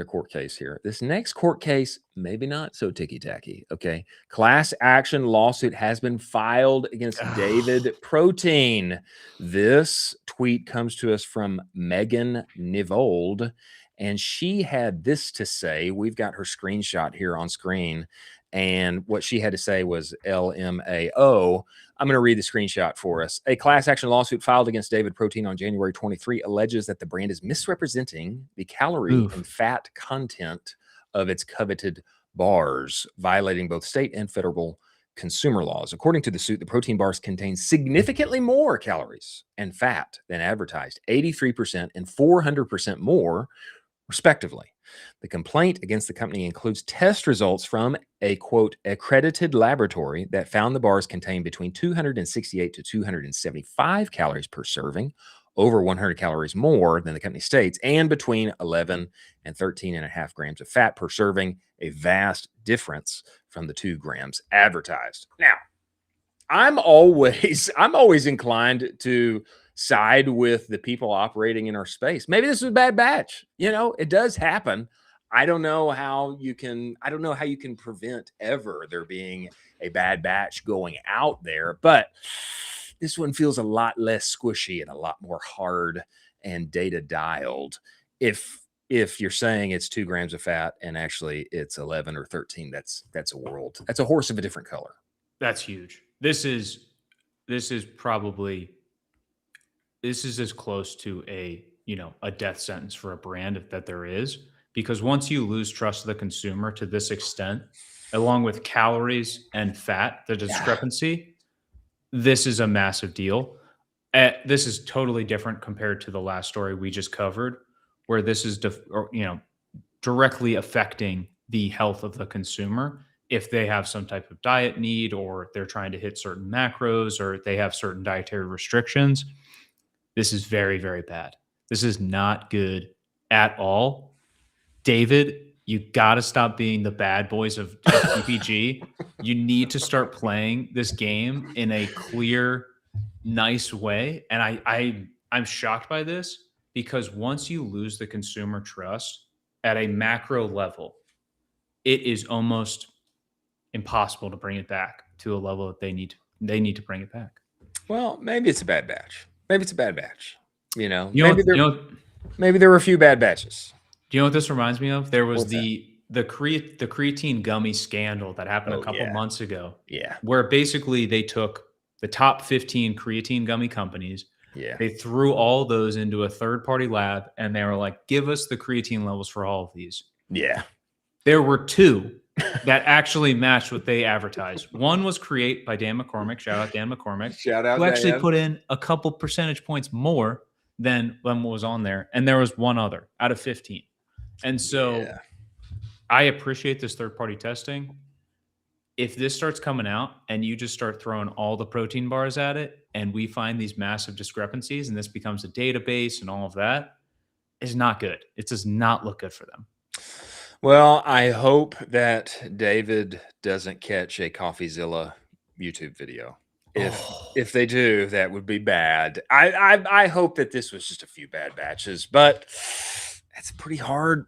court case here. This next court case, maybe not so ticky tacky. Okay. Class action lawsuit has been filed against David Protein. This tweet comes to us from Megan Nivold, and she had this to say. We've got her screenshot here on screen. And what she had to say was LMAO. I'm going to read the screenshot for us. A class action lawsuit filed against David Protein on January 23 alleges that the brand is misrepresenting the calorie and fat content of its coveted bars, violating both state and federal consumer laws. According to the suit, the protein bars contain significantly more calories and fat than advertised, 83% and 400% more, respectively. The complaint against the company includes test results from a, quote, accredited laboratory that found the bars contain between 268 to 275 calories per serving, over 100 calories more than the company states, and between 11 and 13.5 grams of fat per serving, a vast difference from the 2 grams advertised. Now, I'm always inclined to side with the people operating in our space. Maybe this was a bad batch. It does happen. I don't know how you can prevent ever there being a bad batch going out there, but this one feels a lot less squishy and a lot more hard and data dialed. If you're saying it's 2 grams of fat and actually it's 11 or 13, that's a horse of a different color. That's huge. This is as close to a death sentence for a brand that there is, because once you lose trust of the consumer to this extent, along with calories and fat, the discrepancy, this is a massive deal. This is totally different compared to the last story we just covered, where this is directly affecting the health of the consumer if they have some type of diet need, or they're trying to hit certain macros, or they have certain dietary restrictions. This is very, very bad. This is not good at all. David, you got to stop being the bad boys of CPG. You need to start playing this game in a clear, nice way. And I'm shocked by this, because once you lose the consumer trust at a macro level, it is almost impossible to bring it back to a level that they need to bring it back. Well, maybe it's a bad batch. Maybe there were a few bad batches. Do you know what this reminds me of? There was the creatine gummy scandal that happened a couple months ago. Yeah. Where basically they took the top 15 creatine gummy companies. Yeah. They threw all those into a third-party lab, and they were like, give us the creatine levels for all of these. Yeah. There were 2 that actually matched what they advertised. One was Create by Dan McCormick. Shout out Dan McCormick. Shout out who actually Dan. put in a couple percentage points more than what was on there. And there was one other out of 15. And so I appreciate this third-party testing. If this starts coming out and you just start throwing all the protein bars at it, and we find these massive discrepancies, and this becomes a database and all of that, is not good. It does not look good for them. Well, I hope that David doesn't catch a CoffeeZilla YouTube video. If they do, that would be bad. I hope that this was just a few bad batches, but that's pretty hard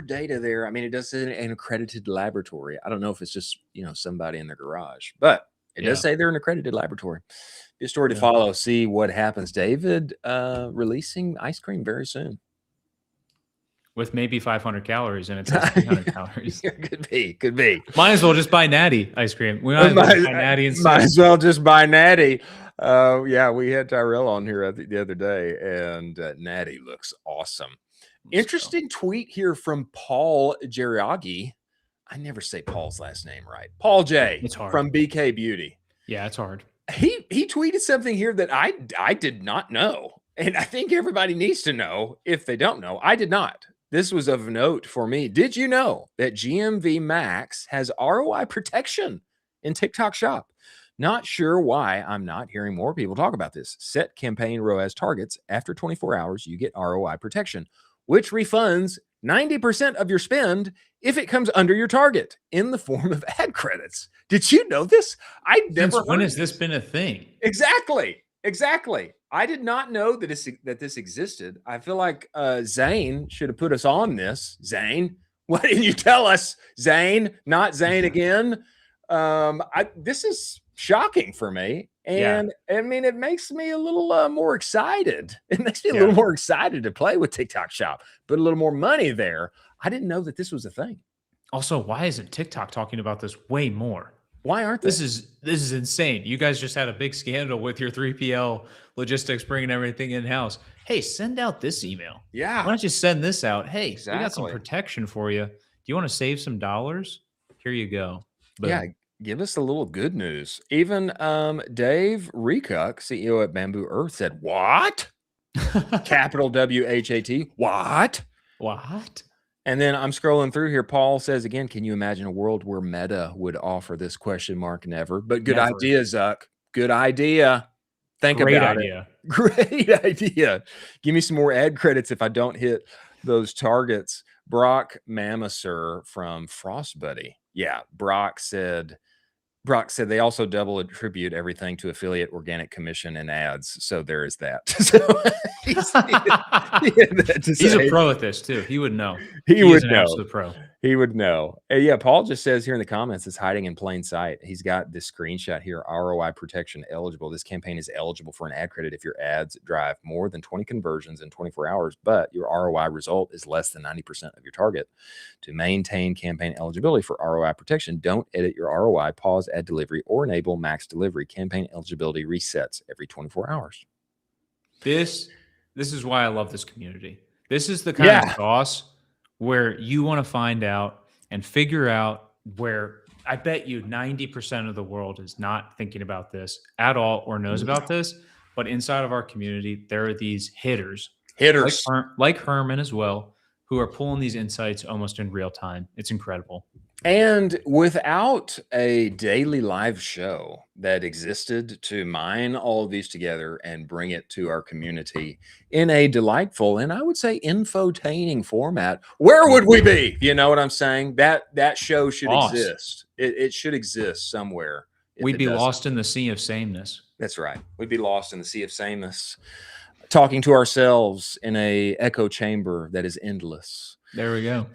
data there. I mean, it does say an accredited laboratory. I don't know if it's just somebody in their garage, but it does say they're an accredited laboratory. Be a story to follow. See what happens. David releasing ice cream very soon. With maybe 500 calories, and it says 300 calories. Could be. Might as well just buy Natty ice cream. We might as well buy Natty instead. Might as well just buy Natty. We had Tyrell on here the other day, and Natty looks awesome. Interesting tweet here from Paul Geriagi. I never say Paul's last name right. Paul J. It's hard. From BK Beauty. Yeah, it's hard. He tweeted something here that I did not know. And I think everybody needs to know if they don't know. I did not. This was of note for me. Did you know that GMV Max has ROI protection in TikTok Shop? Not sure why I'm not hearing more people talk about this. Set campaign ROAS targets. After 24 hours, you get ROI protection, which refunds 90% of your spend if it comes under your target in the form of ad credits. Did you know this? I never. Since when has this been a thing? Exactly. I did not know that this existed. I feel like Zane should have put us on this. Zane, why didn't you tell us? Zane, not Zane again. This is shocking for me. And I mean, it makes me a little more excited. It makes me a little more excited to play with TikTok Shop, put a little more money there. I didn't know that this was a thing. Also, why isn't TikTok talking about this way more? Why aren't they? This is insane. You guys just had a big scandal with your 3PL logistics bringing everything in-house. Hey, send out this email. Yeah. Why don't you send this out? Hey, exactly. We got some protection for you. Do you want to save some dollars? Here you go. Boom. Yeah. Give us a little good news. Even Dave Recuck, CEO at Bamboo Earth, said, what? Capital WHAT. What? What? And then I'm scrolling through here. Paul says again, can you imagine a world where Meta would offer this ? Never. But good idea, Zuck. Good idea. Think about it. Great idea. Give me some more ad credits if I don't hit those targets. Brock Mamasur from Frost Buddy. Yeah, Brock said they also double attribute everything to affiliate, organic commission, and ads. So there is that. So he's a pro at this too. He would know. He would an know. Absolute pro. He would know. Yeah, Paul just says here in the comments, it's hiding in plain sight. He's got this screenshot here. ROI protection eligible. This campaign is eligible for an ad credit if your ads drive more than 20 conversions in 24 hours, but your ROI result is less than 90% of your target. To maintain campaign eligibility for ROI protection, don't edit your ROI, pause ad delivery, or enable max delivery. Campaign eligibility resets every 24 hours. This is why I love this community. This is the kind of sauce where you want to find out and figure out where I bet you 90% of the world is not thinking about this at all or knows about this. But inside of our community, there are these hitters like Herman as well, who are pulling these insights almost in real time. It's incredible. And without a daily live show that existed to mine all of these together and bring it to our community in a delightful and I would say infotaining format, where would we be? You know what I'm saying? That show should exist. It should exist somewhere. We'd be lost in the sea of sameness. That's right. We'd be lost in the sea of sameness, talking to ourselves in a echo chamber that is endless. There we go.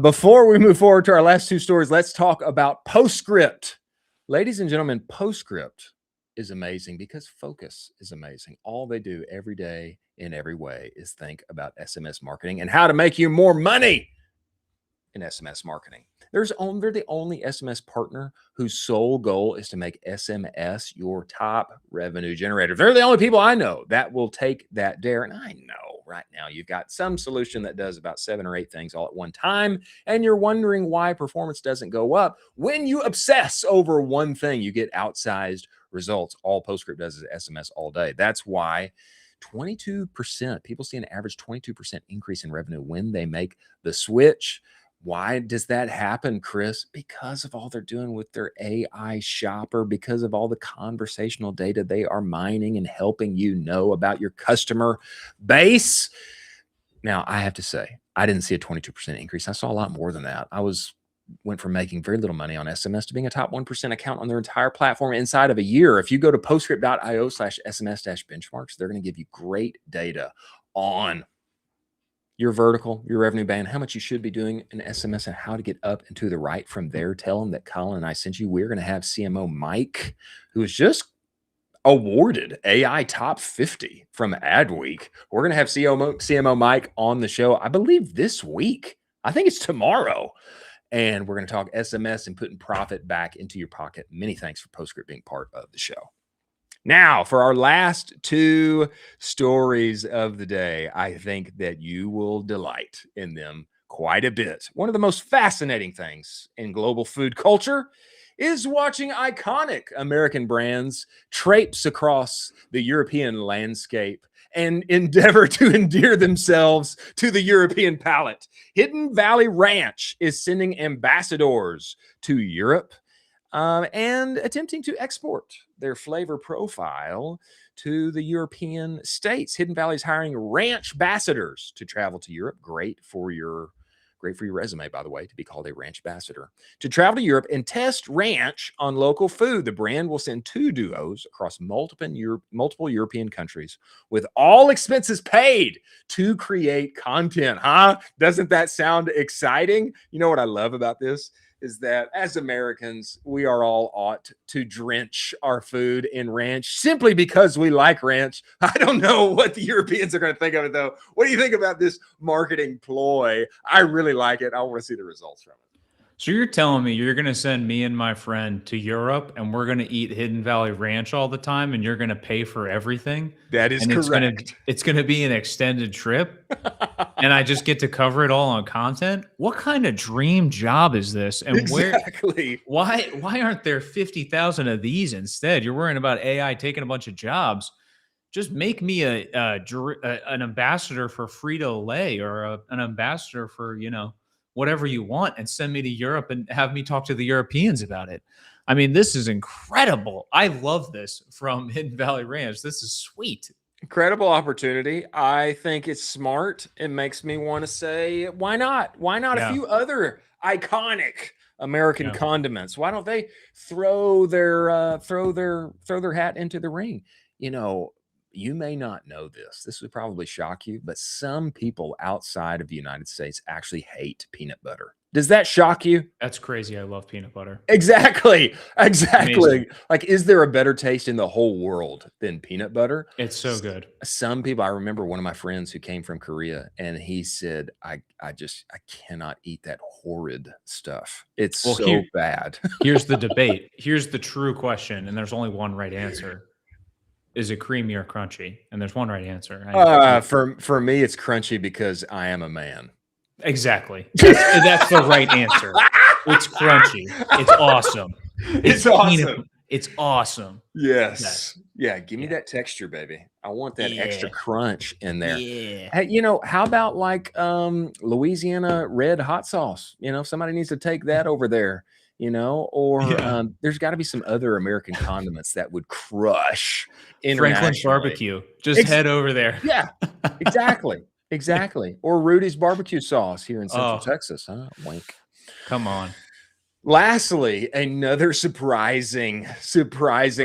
Before we move forward to our last two stories, let's talk about Postscript. Ladies and gentlemen, Postscript is amazing because Focus is amazing. All they do every day in every way is think about SMS marketing and how to make you more money in SMS marketing. They're the only SMS partner whose sole goal is to make SMS your top revenue generator. They're the only people I know that will take that dare. And I know right now you've got some solution that does about 7 or 8 things all at one time, and you're wondering why performance doesn't go up. When you obsess over one thing, you get outsized results. All Postscript does is SMS all day. That's why 22%, people see an average 22% increase in revenue when they make the switch. Why does that happen, Chris? Because of all they're doing with their AI shopper, because of all the conversational data they are mining and helping you know about your customer base. Now, I have to say, I didn't see a 22% increase. I saw a lot more than that. Went from making very little money on SMS to being a top 1% account on their entire platform inside of a year. If you go to postscript.io/SMS-benchmarks, they're going to give you great data on your vertical, your revenue band, how much you should be doing in SMS and how to get up and to the right from there. Tell them that Colin and I sent you. We're going to have CMO Mike, who is just awarded AI Top 50 from Adweek. We're going to have CMO Mike on the show, I believe this week. I think it's tomorrow. And we're going to talk SMS and putting profit back into your pocket. Many thanks for Postscript being part of the show. Now, for our last two stories of the day, I think that you will delight in them quite a bit. One of the most fascinating things in global food culture is watching iconic American brands traipse across the European landscape and endeavor to endear themselves to the European palate. Hidden Valley Ranch is sending ambassadors to Europe and attempting to export their flavor profile to the European states. Hidden Valley is hiring ranch ambassadors to travel to Europe. Great for your resume, by the way, to be called a ranch ambassador. To travel to Europe and test ranch on local food. The brand will send 2 duos across multiple European countries with all expenses paid to create content. Huh? Doesn't that sound exciting? You know what I love about this? Is that as Americans, we are all ought to drench our food in ranch simply because we like ranch. I don't know what the Europeans are going to think of it, though. What do you think about this marketing ploy? I really like it. I want to see the results from it. So you're telling me you're going to send me and my friend to Europe and we're going to eat Hidden Valley Ranch all the time and you're going to pay for everything? That is correct. It's going to be an extended trip and I just get to cover it all on content? What kind of dream job is this? And exactly. why aren't there 50,000 of these instead? You're worrying about AI taking a bunch of jobs. Just make me an ambassador for Frito-Lay or an ambassador for, whatever you want and send me to Europe and have me talk to the Europeans about it. I mean, this is incredible. I love this from Hidden Valley Ranch. This is sweet. Incredible opportunity. I think it's smart. It makes me want to say, why not? Why not a few other iconic American condiments? Why don't they throw their hat into the ring? You may not know this. This would probably shock you, but some people outside of the United States actually hate peanut butter. Does that shock you? That's crazy. I love peanut butter. Exactly. Amazing. Like, is there a better taste in the whole world than peanut butter? It's so good. Some people, I remember one of my friends who came from Korea and he said, I cannot eat that horrid stuff. It's so bad. Here's the debate. Here's the true question. And there's only one right answer. Is it creamy or crunchy? And there's one right answer. For me, it's crunchy because I am a man. Exactly. That's the right answer. It's crunchy. It's awesome. It's awesome. It's awesome. Yes. Yeah. Give me that texture, baby. I want that extra crunch in there. Yeah. Hey, how about like Louisiana red hot sauce? Somebody needs to take that over there. There's got to be some other American condiments that would crush Franklin's barbecue. Just head over there. Yeah, exactly. Or Rudy's barbecue sauce here in Central Texas. Huh? Wink. Come on. Lastly, another surprising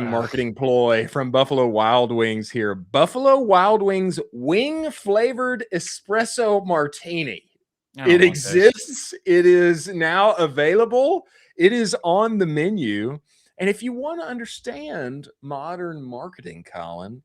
marketing ploy from Buffalo Wild Wings here. Buffalo Wild Wings wing flavored espresso martini. It exists. It is now available. It is on the menu. And if you want to understand modern marketing, Colin,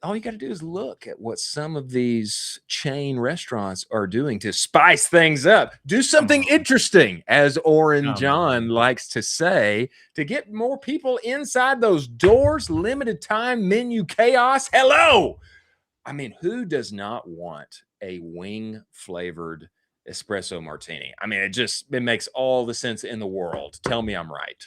all you got to do is look at what some of these chain restaurants are doing to spice things up. Do something interesting, as Oren John likes to say, to get more people inside those doors. Limited time menu chaos. Hello. I mean, who does not want a wing flavored espresso martini? I mean, it makes all the sense in the world. Tell me I'm right.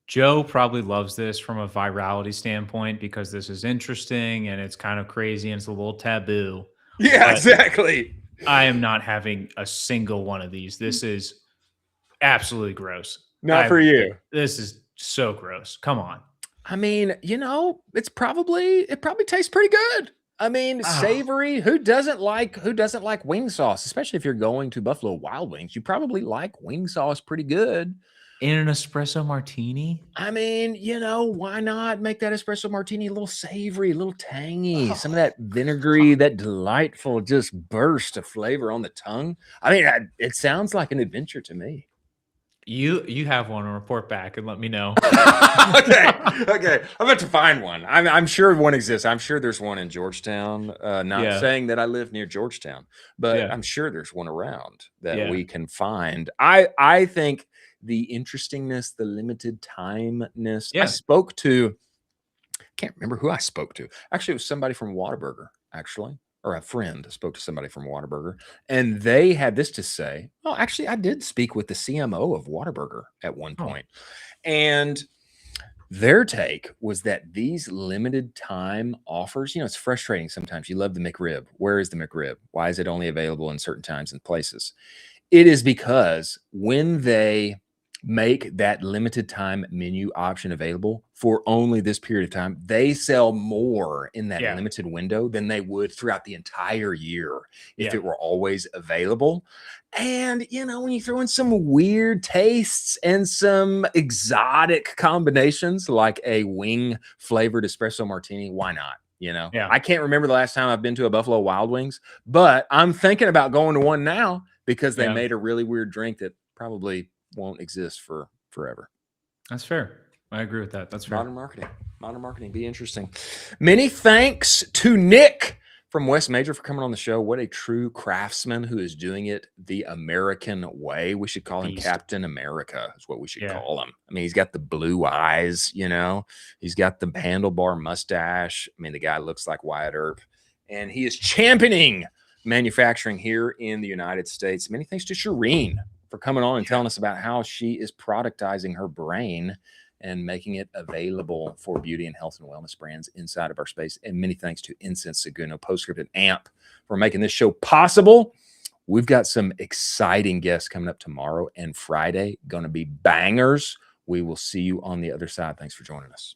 Joe probably loves this from a virality standpoint because this is interesting and it's kind of crazy and it's a little taboo. Yeah, exactly. I am not having a single one of these. This is absolutely gross. Not for you. This is so gross. Come on. I mean, it probably tastes pretty good. I mean, savory. Who doesn't like wing sauce? Especially if you're going to Buffalo Wild Wings, you probably like wing sauce pretty good. In an espresso martini? I mean, why not make that espresso martini a little savory, a little tangy, some of that vinegary, that delightful just burst of flavor on the tongue. I mean, it sounds like an adventure to me. You have one, and report back and let me know. Okay. I'm about to find one. I'm sure one exists. I'm sure there's one in Georgetown. Not saying that I live near Georgetown, but I'm sure there's one around that we can find. I think the interestingness, the limited timeness. I spoke to, I can't remember who I spoke to. Actually, it was somebody from Whataburger, or a friend spoke to somebody from Whataburger, and they had this to say. Oh, actually, I did speak with the CMO of Whataburger at one point. And Their take was that these limited time offers, it's frustrating sometimes. You love the McRib. Where is the McRib? Why is it only available in certain times and places? It is because when they make that limited time menu option available for only this period of time, they sell more in that limited window than they would throughout the entire year if it were always available. And, when you throw in some weird tastes and some exotic combinations like a wing flavored espresso martini, why not? I can't remember the last time I've been to a Buffalo Wild Wings, but I'm thinking about going to one now because they made a really weird drink that probably won't exist for forever. That's fair. I agree with that. That's fair. Modern marketing. Be interesting. Many thanks to Nick from West Major for coming on the show. What a true craftsman who is doing it the American way. We should call him Captain America is what we should call him. I mean, he's got the blue eyes, he's got the handlebar mustache. I mean, the guy looks like Wyatt Earp, and he is championing manufacturing here in the United States. Many thanks to Cherene for coming on and telling us about how she is productizing her brain and making it available for beauty and health and wellness brands inside of our space. And many thanks to Incense, Seguno, Postscript, and AMP for making this show possible. We've got some exciting guests coming up tomorrow and Friday, going to be bangers. We will see you on the other side. Thanks for joining us.